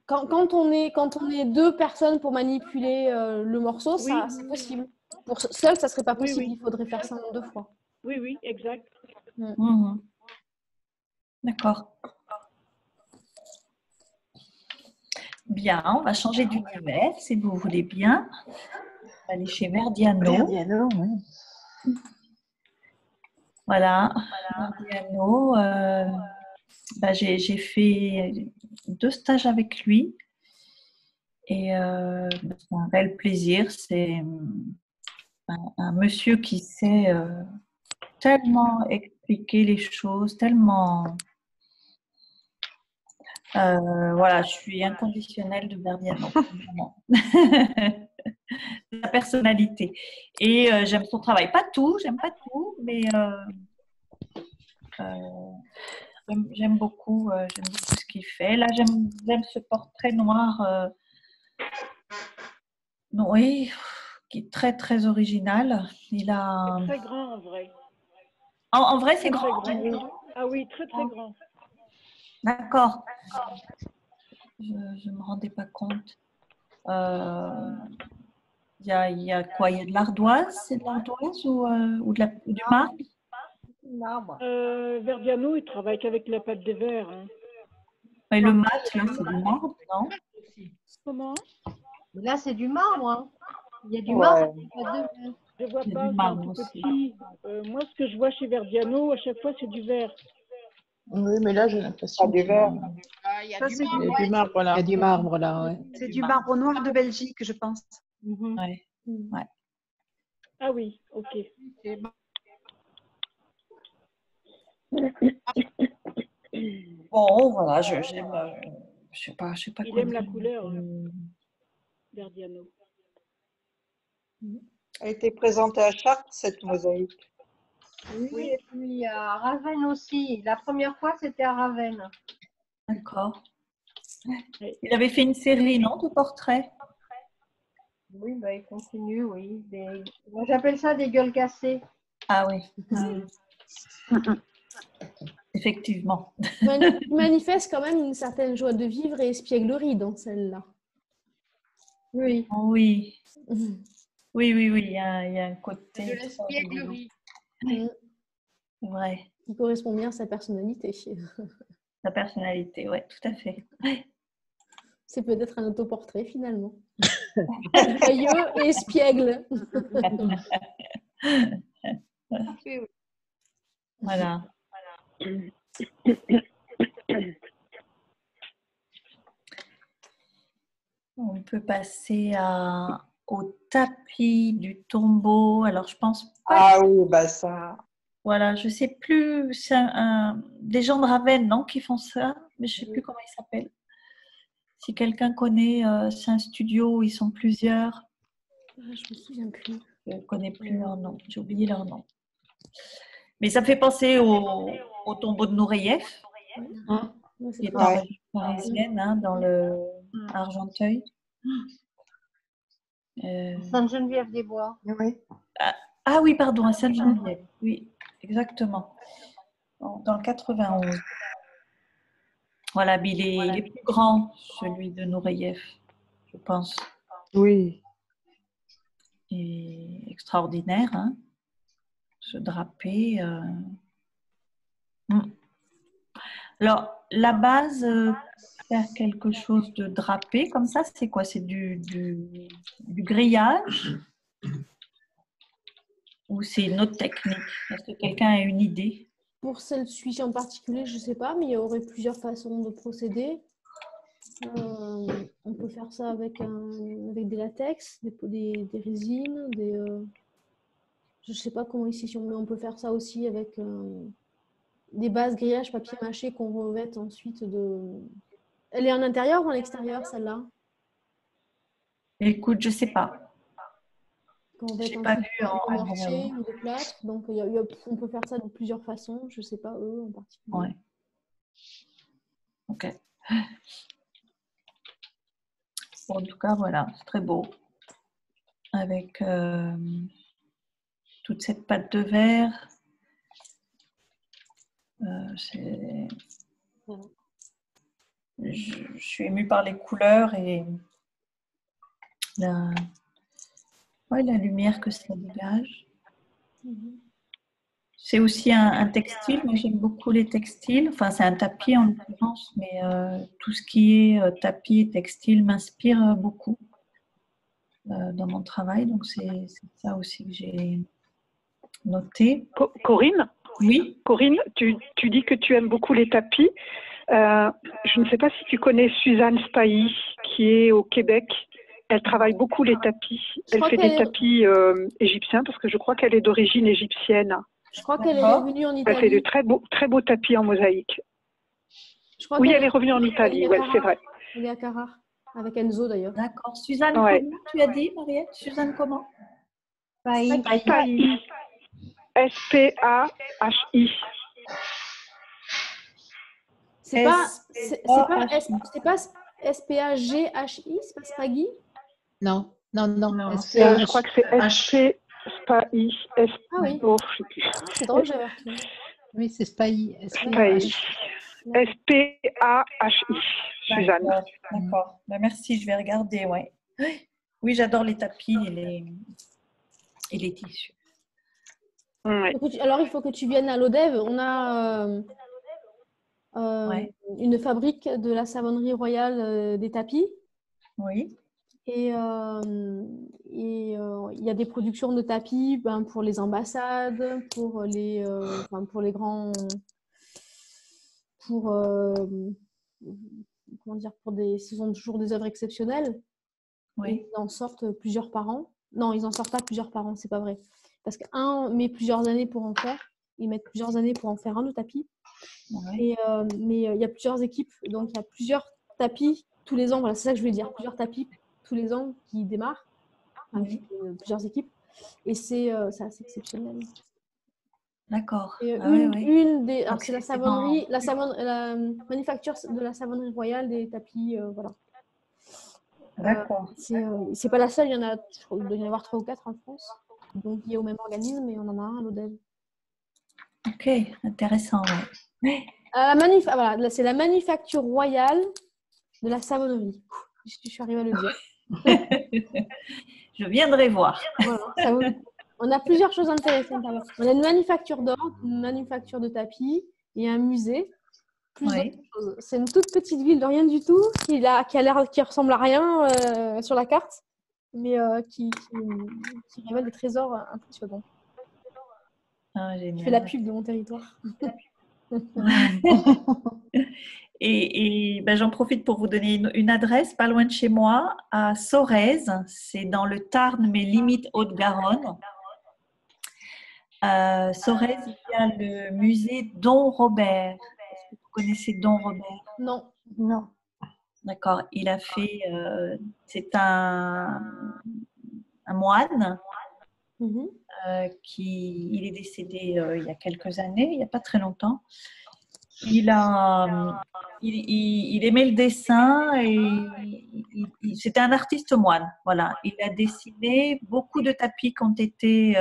Quand on est deux personnes pour manipuler le morceau, c'est possible. Pour seul, ça serait pas possible. Oui. Il faudrait faire ça en 2 fois. Oui, oui, exact. D'accord. Bien, on va changer d'univers si vous voulez bien. On va aller chez Verdiano. Verdiano, oui. Voilà, Verdiano. J'ai fait 2 stages avec lui. Et c'est un réel plaisir. C'est un monsieur qui sait tellement expliquer les choses, tellement... voilà, je suis inconditionnelle de Verdiano. Sa personnalité. Et j'aime son travail. J'aime pas tout, mais j'aime beaucoup ce qu'il fait. Là, j'aime ce portrait noir. Oui, qui est très, très original. Il a... C'est très grand en vrai. En vrai, c'est Très grand. Ah oui, très, très grand. D'accord. Je ne me rendais pas compte. Il y a quoi? Il y a de l'ardoise? C'est de l'ardoise ou du marbre? Verdiano, il travaille qu'avec la pâte de verre. Hein. Et le mat, là, c'est du marbre, non? Comment? Là, c'est du marbre. Hein. Il y a du marbre. Je vois pas, c'est un tout petit. Moi, ce que je vois chez Verdiano, à chaque fois, c'est du verre. Oui, mais là, j'ai l'impression du verre. Il y a du du marbre, là. Il y a du marbre, là, ouais. C'est du marbre noir de Belgique, je pense. Ouais. Ah oui, ok. Bon, voilà, j'aime... je sais pas Il quoi aime dire. la couleur, Verdiano. Elle a été présentée à Chartres, cette mosaïque. Oui, et puis à Ravenne aussi. La première fois, c'était à Ravenne. D'accord. Il avait fait une série, non, de portraits? Oui, bah, il continue, oui. Moi, j'appelle ça des gueules cassées. Ah oui. Effectivement. Il manifeste quand même une certaine joie de vivre et espièglerie dans celle-là. Oui. Oui. Oui, il y a un côté... De l'espièglerie. C'est vrai. Qui correspond bien à sa personnalité. Sa personnalité, oui, tout à fait. C'est peut-être un autoportrait finalement. Joyeux et espiègle. Voilà. On peut passer au tapis du tombeau. Alors, je pense pas. Ah oui, bah ça. Voilà, je sais plus. C'est des gens de Ravenne, non, qui font ça, mais je sais plus comment ils s'appellent. Si quelqu'un connaît, c'est un studio où ils sont plusieurs. Je me souviens plus. Je ne connais plus leur nom. J'ai oublié leur nom. Mais ça me fait penser au tombeau de Nureyev, qui est en région parisienne, hein, dans le Argenteuil. Sainte-Geneviève-des-Bois. Oui. Ah oui, pardon, à Sainte-Geneviève. Oui, exactement. Dans le 91. Voilà, mais il est plus grand, celui de Nureyev, je pense. Oui. Et extraordinaire, hein, ce drapé. Alors, la base, faire quelque chose de drapé, comme ça, c'est quoi? C'est du grillage? Ou c'est une autre technique? Est-ce que quelqu'un a une idée? Pour celui-ci en particulier, je ne sais pas, mais il y aurait plusieurs façons de procéder. On peut faire ça avec des latex, des résines, je ne sais pas comment ici, mais on peut faire ça aussi avec des bases grillages papier mâché qu'on revête ensuite de... Elle est en intérieur ou en extérieur, celle-là? Écoute, je ne sais pas. Je n'ai pas vu en mortier ou de plâtre. Donc, on peut faire ça de plusieurs façons. Je ne sais pas, eux en particulier. Ouais. Ok. Bon, en tout cas, voilà, c'est très beau. Avec toute cette pâte de verre. Je suis émue par les couleurs et Ouais, la lumière que ça dégage. C'est aussi un textile. Moi, j'aime beaucoup les textiles. Enfin, c'est un tapis en l'occurrence, mais tout ce qui est tapis et textile m'inspire beaucoup dans mon travail. Donc, c'est ça aussi que j'ai noté. Corinne? Oui. Corinne, tu dis que tu aimes beaucoup les tapis. Je ne sais pas si tu connais Suzanne Spahi, qui est au Québec. Elle travaille beaucoup les tapis. Elle fait des tapis égyptiens parce que je crois qu'elle est d'origine égyptienne. Je crois qu'elle est revenue en Italie. Elle fait de très beaux tapis en mosaïque. Oui, elle est revenue en Italie, ouais, c'est vrai. Elle est à Carrare, avec Enzo d'ailleurs. D'accord. Suzanne, comment tu as dit, Mariette? Suzanne comment? Spahi. S-P-A-H-I. C'est pas S-P-A-G-H-I, c'est pas Spaghi? Non. Je crois que c'est S-P Spahi. Ah oui. C'est drôle, j'avais retenu. Oui, c'est Spahi. S-P-A-H-I. Suzanne. D'accord. Ben, merci, je vais regarder. Ouais. Oui, j'adore les tapis et les tissus. Alors, il faut que tu viennes à l'Odev. On a une fabrique de la savonnerie royale des tapis. Oui. Et il y a des productions de tapis pour les ambassades, pour les grands, comment dire, ce sont toujours des œuvres exceptionnelles. Oui. Ils en sortent plusieurs par an. Non, ils en sortent pas plusieurs par an, c'est pas vrai. Parce qu'un met plusieurs années pour en faire. Ils mettent plusieurs années pour en faire un de tapis. Oui. Mais il y a plusieurs équipes, donc il y a plusieurs tapis tous les ans. Voilà, c'est ça que je voulais dire. Plusieurs tapis tous les ans qui démarrent, plusieurs équipes, et c'est assez exceptionnel. D'accord. C'est la savonnerie, la manufacture de la savonnerie royale des tapis, voilà. D'accord. C'est pas la seule, il doit y en avoir 3 ou 4 en France, donc liés au même organisme, mais on en a un à l'Odev. Ok, intéressant. Ouais. Voilà, c'est la manufacture royale de la savonnerie. Je suis arrivée à le dire. Je viendrai voir. Voilà, on a plusieurs choses intéressantes à voir. On a une manufacture d'or, une manufacture de tapis et un musée. C'est une toute petite ville de rien du tout qui ressemble à rien sur la carte, mais qui révèle des trésors impressionnants. Je fais la pub de mon territoire. Et j'en profite pour vous donner une adresse pas loin de chez moi, à Sorèze. C'est dans le Tarn, mais limite Haute-Garonne. Sorèze, il y a le musée Don Robert. Est-ce que vous connaissez Don Robert? Non. D'accord. Il a fait... c'est un moine. Il est décédé il y a quelques années, il n'y a pas très longtemps. Il aimait le dessin et c'était un artiste moine. Voilà. Il a dessiné beaucoup de tapis qui ont été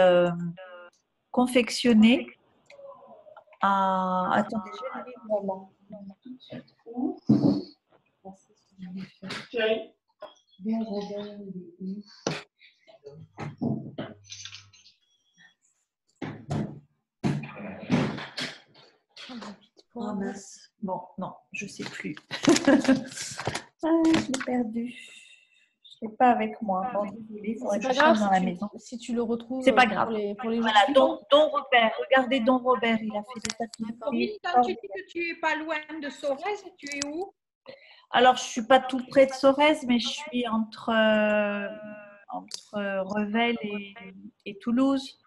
confectionnés à... Attendez, je vais aller vraiment. Bon, non, je ne sais plus. Je l'ai perdu. Je ne l'ai pas avec moi. Bon, désolée, c'est pas grave dans la maison. Si tu le retrouves, c'est pas grave. Pour les voilà, Don Robert. Regardez Don Robert, il a fait des tapis. Corinne, quand tu dis que tu n'es pas loin de Sorèze, tu es où? Alors, je ne suis pas tout près de Sorèze, mais je suis entre Revel et Toulouse.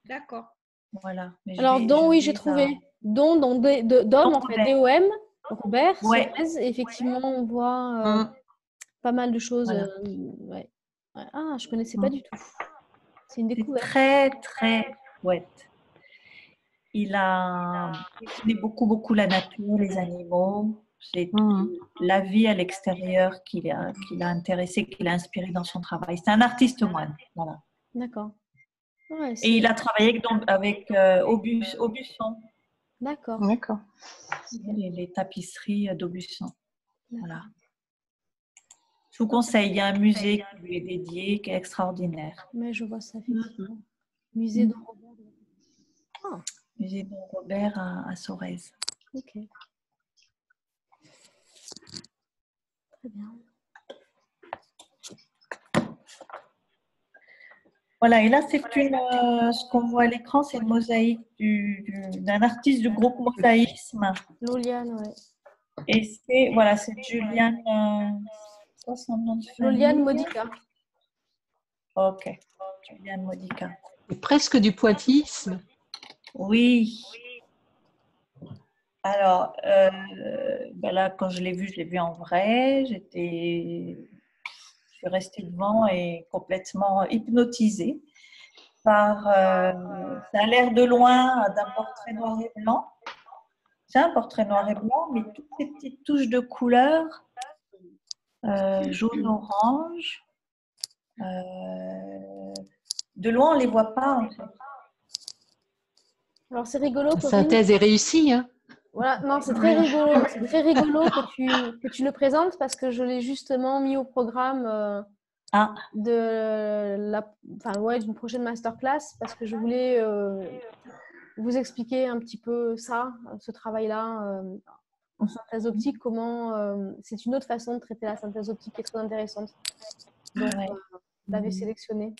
D'accord. Voilà. Mais alors, Don, oui, j'ai trouvé. Don, en fait, D-O-M, Robert, Sorèze. Effectivement, on voit pas mal de choses. Voilà. Ah, je ne connaissais pas du tout. C'est une découverte. Très, très chouette. Il a dessiné beaucoup la nature, les animaux. C'est la vie à l'extérieur qui l'a intéressé, qui l'a inspiré dans son travail. C'est un artiste moine. Voilà. D'accord. Ouais, et il a travaillé avec Aubusson. D'accord. Les tapisseries d'Aubusson. Voilà. Je vous conseille, il y a un musée qui lui est dédié, qui est extraordinaire. Mais je vois ça, effectivement. Musée de Robert. Ah. Musée de Robert à Sorèze. Ok. Très bien. Voilà, et là, c'est ce qu'on voit à l'écran, c'est une mosaïque d'un artiste du groupe Mosaïsme. Loliane, ouais. Et c'est Juliane. Son nom de famille. Loliane Modica. Ok, Juliane Modica. C'est presque du pointillisme. Oui. Alors, là, quand je l'ai vu en vrai. Je suis restée devant et complètement hypnotisée par. Ça a l'air de loin d'un portrait noir et blanc. C'est un portrait noir et blanc, mais toutes ces petites touches de couleur, jaune, orange. De loin, on ne les voit pas en fait. Alors c'est rigolo. La synthèse est réussie, hein. Voilà, non, c'est très rigolo. C'est très rigolo que tu le présentes parce que je l'ai justement mis au programme d'une prochaine masterclass parce que je voulais vous expliquer un petit peu ce travail-là en synthèse optique, comment c'est une autre façon de traiter la synthèse optique qui est très intéressante. Donc, vous l'avez sélectionné.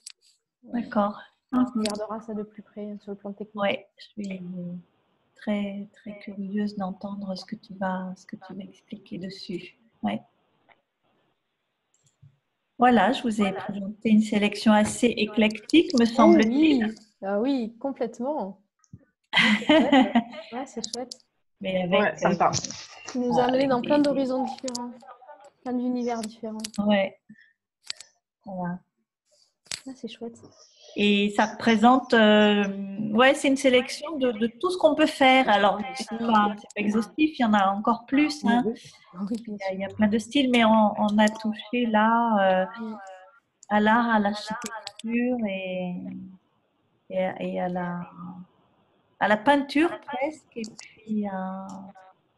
D'accord. On regardera ça de plus près sur le plan technique. Oui, je suis très, très curieuse d'entendre ce que tu vas expliquer dessus. Ouais. Voilà, je vous ai présenté une sélection assez éclectique, me semble-t-il. Oui, complètement. Ouais, c'est chouette. Mais avec, sympa. Qui nous a amené dans plein d'horizons différents, plein d'univers différents. Ouais. Voilà. C'est chouette. Et ça présente, c'est une sélection de tout ce qu'on peut faire. Alors, c'est pas exhaustif, il y en a encore plus. Hein. Il y a plein de styles, mais on a touché là à l'art, à l'architecture et à la peinture presque. Et puis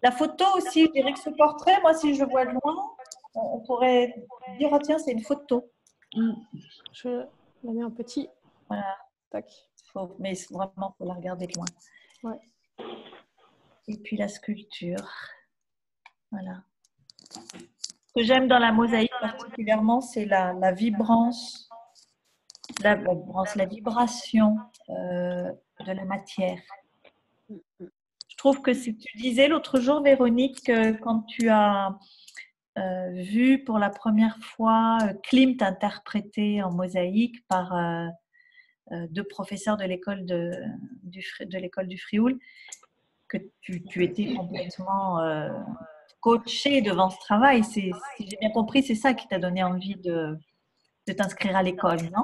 la photo aussi. Je dirais que ce portrait, moi, si je le vois de loin, on pourrait dire, oh, tiens, c'est une photo. Je la mets en petit. Voilà. Tac. Mais vraiment, il faut la regarder de loin. Ouais. Et puis la sculpture. Voilà. Ce que j'aime dans la mosaïque particulièrement, c'est la vibrance, la vibration de la matière. Je trouve que si tu disais l'autre jour, Véronique, quand tu as vu pour la première fois Klimt interprété en mosaïque par deux professeurs de l'école du Frioul, que tu étais complètement coachée devant ce travail. Si j'ai bien compris, c'est ça qui t'a donné envie de t'inscrire à l'école, non?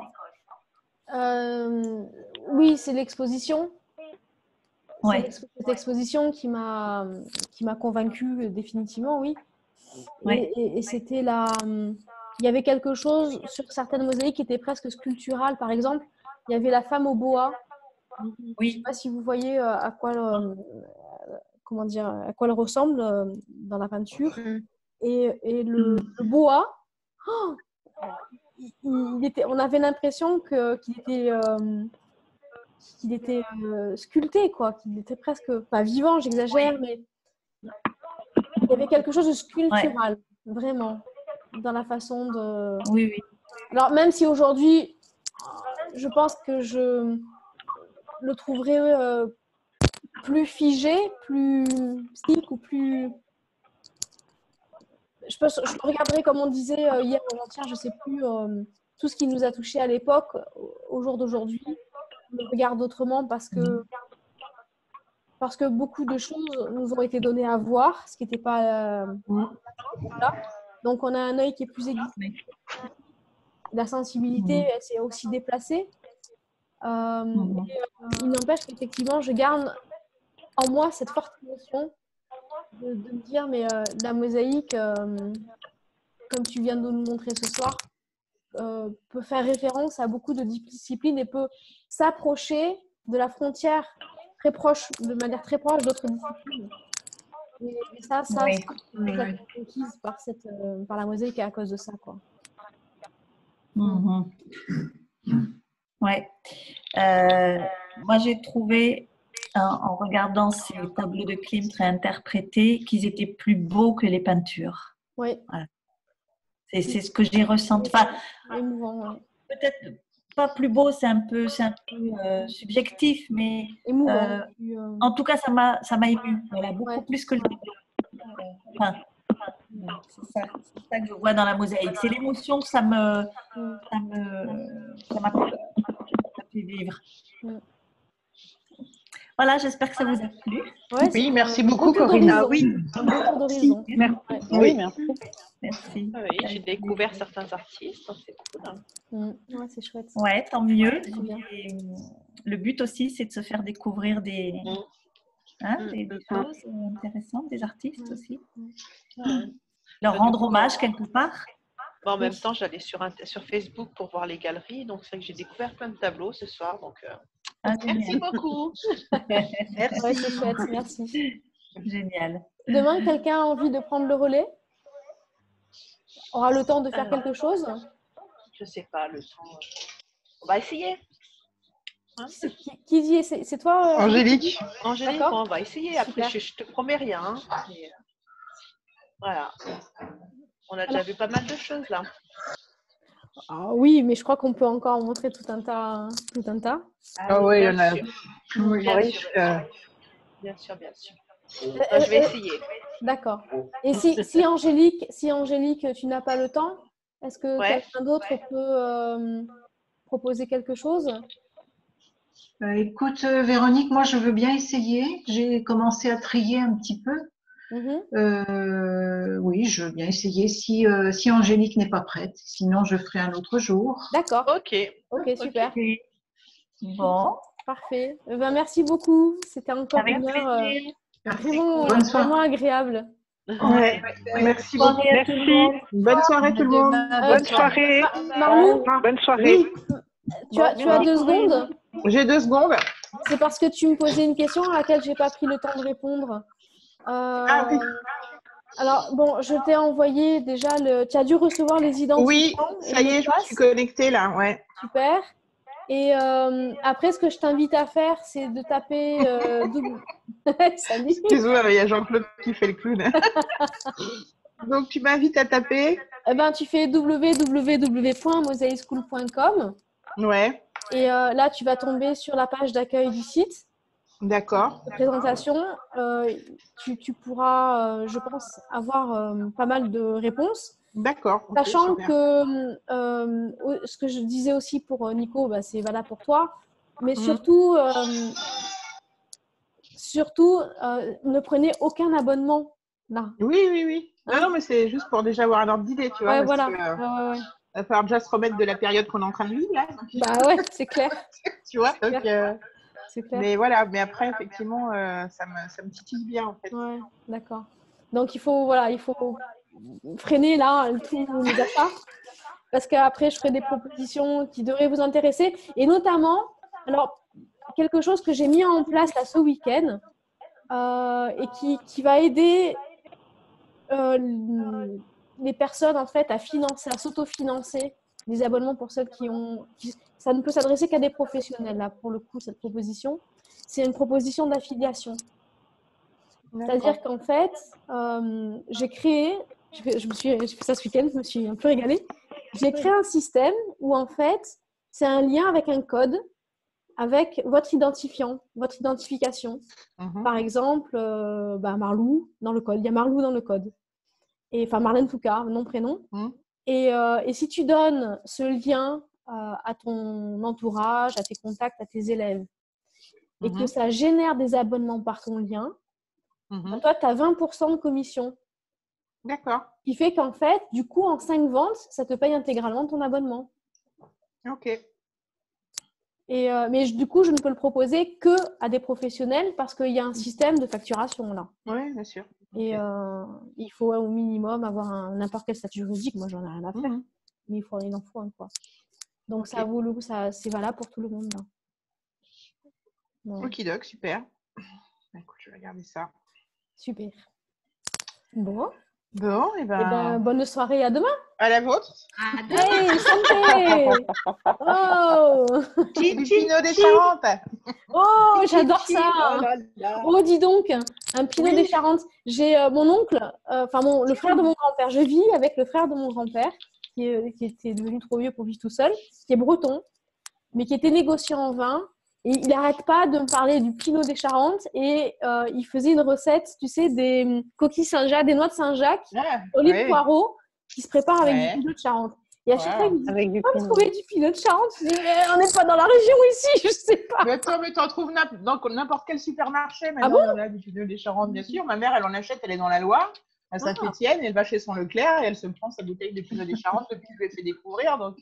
Oui, c'est l'exposition. Ouais. C'est cette exposition qui m'a convaincue définitivement, oui. Ouais. Et c'était là. Il y avait quelque chose sur certaines mosaïques qui était presque sculptural. Par exemple, il y avait la femme au boa. Oui. Je ne sais pas si vous voyez à quoi elle ressemble dans la peinture. Et le boa, on avait l'impression qu'il était sculpté, quoi, qu'il était presque pas vivant, j'exagère, mais il y avait quelque chose de sculptural, vraiment, dans la façon de. Oui. Alors même si aujourd'hui, je pense que je le trouverais plus figé, plus stick ou plus. Je le regarderai comme on disait hier ou avant-hier, je ne sais plus, tout ce qui nous a touchés à l'époque, au jour d'aujourd'hui, on le regarde autrement parce que beaucoup de choses nous ont été données à voir, ce qui n'était pas là. Donc on a un œil qui est plus aiguisé. La sensibilité, elle s'est aussi déplacée. Il n'empêche qu'effectivement, je garde en moi cette forte émotion de me dire, mais la mosaïque, comme tu viens de nous montrer ce soir, peut faire référence à beaucoup de disciplines et peut s'approcher de la frontière de manière très proche d'autres disciplines. Mais ça Oui. c'est conquise par la mosaïque à cause de ça, quoi. Ouais. Moi, j'ai trouvé, en regardant ces tableaux de Klimt réinterprétés, qu'ils étaient plus beaux que les peintures. Oui. Voilà. C'est ce que j'ai ressenti. Enfin, émouvant, ouais. Peut-être pas plus beau, c'est un peu subjectif, mais en tout cas, ça m'a ému. Voilà, beaucoup plus que le enfin, c'est ça que je vois dans la mosaïque. C'est l'émotion que ça m'a fait vivre. Voilà, j'espère que ça vous a plu. Ouais, oui, merci beaucoup, Corinne. Ah oui, un beau tour d'horizon. Oui, merci. Merci. Oui, j'ai découvert certains artistes, c'est cool. Ouais, c'est chouette. Ouais, tant mieux. Et le but aussi, c'est de se faire découvrir des choses intéressantes, des artistes aussi. Leur rendre hommage quelque part. Bon, en même temps, j'allais sur Facebook pour voir les galeries, donc c'est vrai que j'ai découvert plein de tableaux ce soir. Donc, merci beaucoup. Merci. Ouais, c'est chouette, merci. Génial. Demain, quelqu'un a envie de prendre le relais? Aura le temps de faire quelque chose? Je sais pas, le temps. On va essayer. Hein? Qui dit? C'est toi, Angélique. Angélique, on va essayer. Après, je te promets rien. Hein. Mais, voilà. On a déjà vu pas mal de choses là. Ah, oui, mais je crois qu'on peut encore montrer tout un tas. Ah oui, il y en a. Bien sûr. Je vais essayer. D'accord. Et si Angélique, tu n'as pas le temps, est-ce que quelqu'un d'autre peut proposer quelque chose? Écoute, Véronique, moi je veux bien essayer. J'ai commencé à trier un petit peu. Oui, je veux bien essayer si Angélique n'est pas prête. Sinon, je ferai un autre jour. D'accord. Ok, super. Bon. Parfait. Ben, merci beaucoup. C'était encore une heure vraiment agréable. Ouais. Merci beaucoup. Merci. Bonne soirée tout le monde. Bonne soirée. Marlou, bonne soirée. Oui. Tu as 2 secondes? J'ai 2 secondes. C'est parce que tu me posais une question à laquelle je n'ai pas pris le temps de répondre. Ah oui. Alors, bon, je t'ai envoyé déjà tu as dû recevoir les identifiants. Oui, ça y est, je me suis connectée là, ouais. Super. Et après, ce que je t'invite à faire, c'est de taper Salut. Excuse-moi, il y a Jean-Claude qui fait le clown. Donc, tu m'invites à taper tu fais www.mosaïschool.com. Ouais. Et là, tu vas tomber sur la page d'accueil du site. D'accord. De présentation. Tu pourras, je pense, avoir pas mal de réponses. D'accord. Sachant que ce que je disais aussi pour Nico, c'est valable pour toi. Mais surtout, ne prenez aucun abonnement là. Oui. Non, mais c'est juste pour déjà avoir un ordre d'idée, tu vois. Ouais, voilà. Il va falloir déjà se remettre de la période qu'on est en train de vivre là. Bah ouais, c'est clair. Tu vois, c'est donc. clair. Mais voilà, mais après, effectivement, ça me titille bien en fait. Ouais, d'accord. Donc il faut freiner là tous les achats. Parce qu'après, je ferai des propositions qui devraient vous intéresser. Et notamment, alors, quelque chose que j'ai mis en place là, ce week-end et qui va aider les personnes en fait, à s'autofinancer des abonnements pour celles ça ne peut s'adresser qu'à des professionnels, là, pour le coup, cette proposition. C'est une proposition d'affiliation. C'est-à-dire qu'en fait, j'ai créé, j'ai fait ça ce week-end, je me suis un peu régalée. J'ai créé un système où en fait, c'est un lien avec un code, avec votre identifiant, votre identification. Par exemple, Marlou dans le code. Il y a Marlou dans le code. Et enfin Marlène Foucault, nom, prénom. Et si tu donnes ce lien à ton entourage, à tes contacts, à tes élèves, et que ça génère des abonnements par ton lien, toi, tu as 20% de commission. D'accord. Ce qui fait qu'en fait, du coup, en 5 ventes, ça te paye intégralement ton abonnement. Ok. Mais du coup, je ne peux le proposer qu'à des professionnels parce qu'il y a un système de facturation là. Oui, bien sûr. Et il faut au minimum avoir n'importe quel statut juridique. Moi, j'en ai rien à faire. Mais il en faut un, quoi. Donc, ça vaut le coup, c'est valable pour tout le monde. Là. Ouais. Okidoc, super. Écoute, je vais regarder ça. Super. Bon. Bon, et ben... bonne soirée, à demain. À la vôtre. À demain. Hey, santé. Oh. Du Pinot des Charentes. Oh, j'adore ça. Oh là là. Oh, dis donc, un Pinot Oui. des Charentes. J'ai mon oncle, le frère de mon grand-père. Je vis avec le frère de mon grand-père, qui était devenu trop vieux pour vivre tout seul, qui est breton, mais qui était négociant en vin. Et il n'arrête pas de me parler du Pinot des Charentes. Et il faisait une recette, tu sais, des coquilles Saint-Jacques, des noix de Saint-Jacques, olives de poireaux, qui se préparent avec du Pinot de Charente. Et à chaque fois, il me dit, on va trouver du Pinot de Charente. Je dis, mais on n'est pas dans la région ici, je sais pas. Mais t'en trouves dans n'importe quel supermarché. Maintenant, bon, on a du Pinot des Charentes, bien sûr. Ma mère, elle en achète, elle est dans la Loire, à Saint-Étienne, elle va chez son Leclerc et elle se prend sa bouteille de Pinot des Charentes depuis que je lui ai fait découvrir. Donc,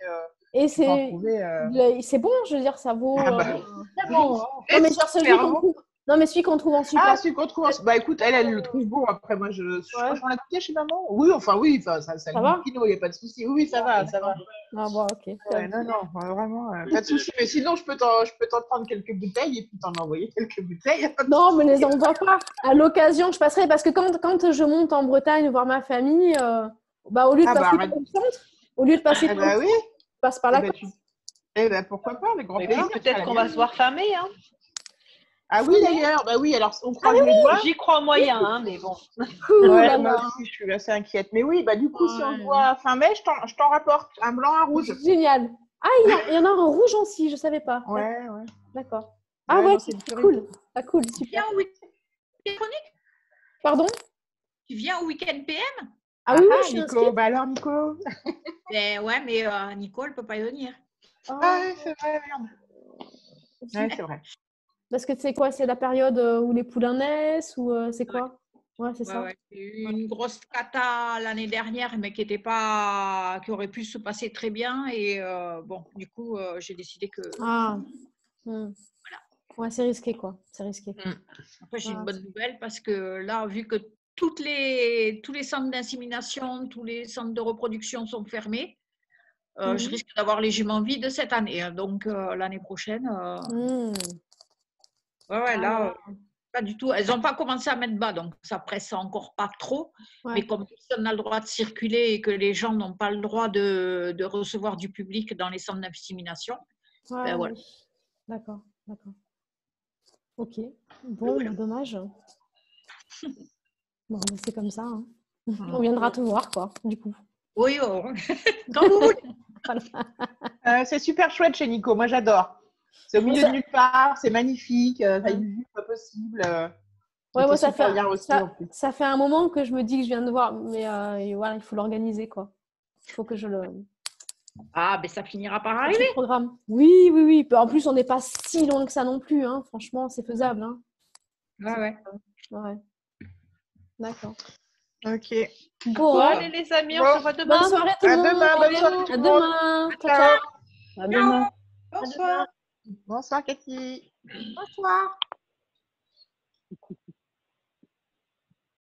et c'est bon, je veux dire, ça vaut. C'est bon. Non, mais genre celui qu'on trouve. Non, mais celui qu'on trouve en super. Ah, celui qu'on trouve en... Bah écoute, elle le trouve bon. Après, moi, je crois qu'on l'a goûté chez maman. Oui, ça va. Pinot, il n'y a pas de souci. Oui, ça va. Ah bon, ok. Non, vraiment, pas de souci. Mais sinon, je peux t'en prendre quelques bouteilles et puis t'en envoyer quelques bouteilles. Non, mais les envoie pas. À l'occasion, je passerai parce que quand je monte en Bretagne voir ma famille, au lieu de passer par le centre, au lieu de passer par le centre, je passe par la côte. Pourquoi pas, les grands plaisirs. Peut-être qu'on va se voir fin mai, hein. Ah oui, d'ailleurs, alors on croise les doigts. J'y crois moyen, hein, mais bon. Ouais, moi aussi, je suis assez inquiète. Mais oui, du coup, si on se voit fin mai, je t'en rapporte un blanc, un rouge. Génial. Ah, il y en a un rouge aussi, je savais pas. Ouais. D'accord. Ah ouais, c'est cool. Ah cool, super. Tu viens au week-end chronique? Pardon? Tu viens au week-end PM? Ah oui, je suis Nico. Alors, Nico. Ouais, mais Nico, elle peut pas y venir. Ah, c'est vrai, merde. Ouais, c'est vrai. Parce que c'est quoi? C'est la période où les poulains naissent ou c'est quoi? Ouais, c'est ça. Ouais. Une grosse cata l'année dernière, mais qui aurait pu se passer très bien. Et du coup, j'ai décidé que. Voilà. Ouais, c'est risqué, quoi. C'est risqué. Après, j'ai une bonne nouvelle parce que là, vu que tous les centres d'insémination, tous les centres de reproduction sont fermés, je risque d'avoir les juments vides cette année. Donc, l'année prochaine. Là, pas du tout. Elles n'ont pas commencé à mettre bas, donc ça presse encore pas trop. Ouais. Mais comme personne n'a le droit de circuler et que les gens n'ont pas le droit de recevoir du public dans les centres d'insémination, voilà. D'accord. Ok. Bon, dommage. Bon, c'est comme ça. Hein. On viendra te voir, quoi, du coup. Oui, quand vous voulez. Voilà. C'est super chouette chez Nico. Moi, j'adore. C'est au milieu de nulle part, c'est magnifique, ça a une vue pas possible. Ouais, ça fait un moment que je me dis que je viens de voir, mais voilà, il faut l'organiser, quoi. Il faut que je le... Ah, ben ça finira par arriver. Programme. Oui. En plus, on n'est pas si loin que ça non plus, hein. Franchement, c'est faisable. Hein. Ouais. D'accord. Ok. Bon, allez les amis, on se voit demain. Bonne soirée tout le monde. Bonne soirée tout le monde. Ciao. À demain. Bonsoir. Bonsoir Cathy. Bonsoir.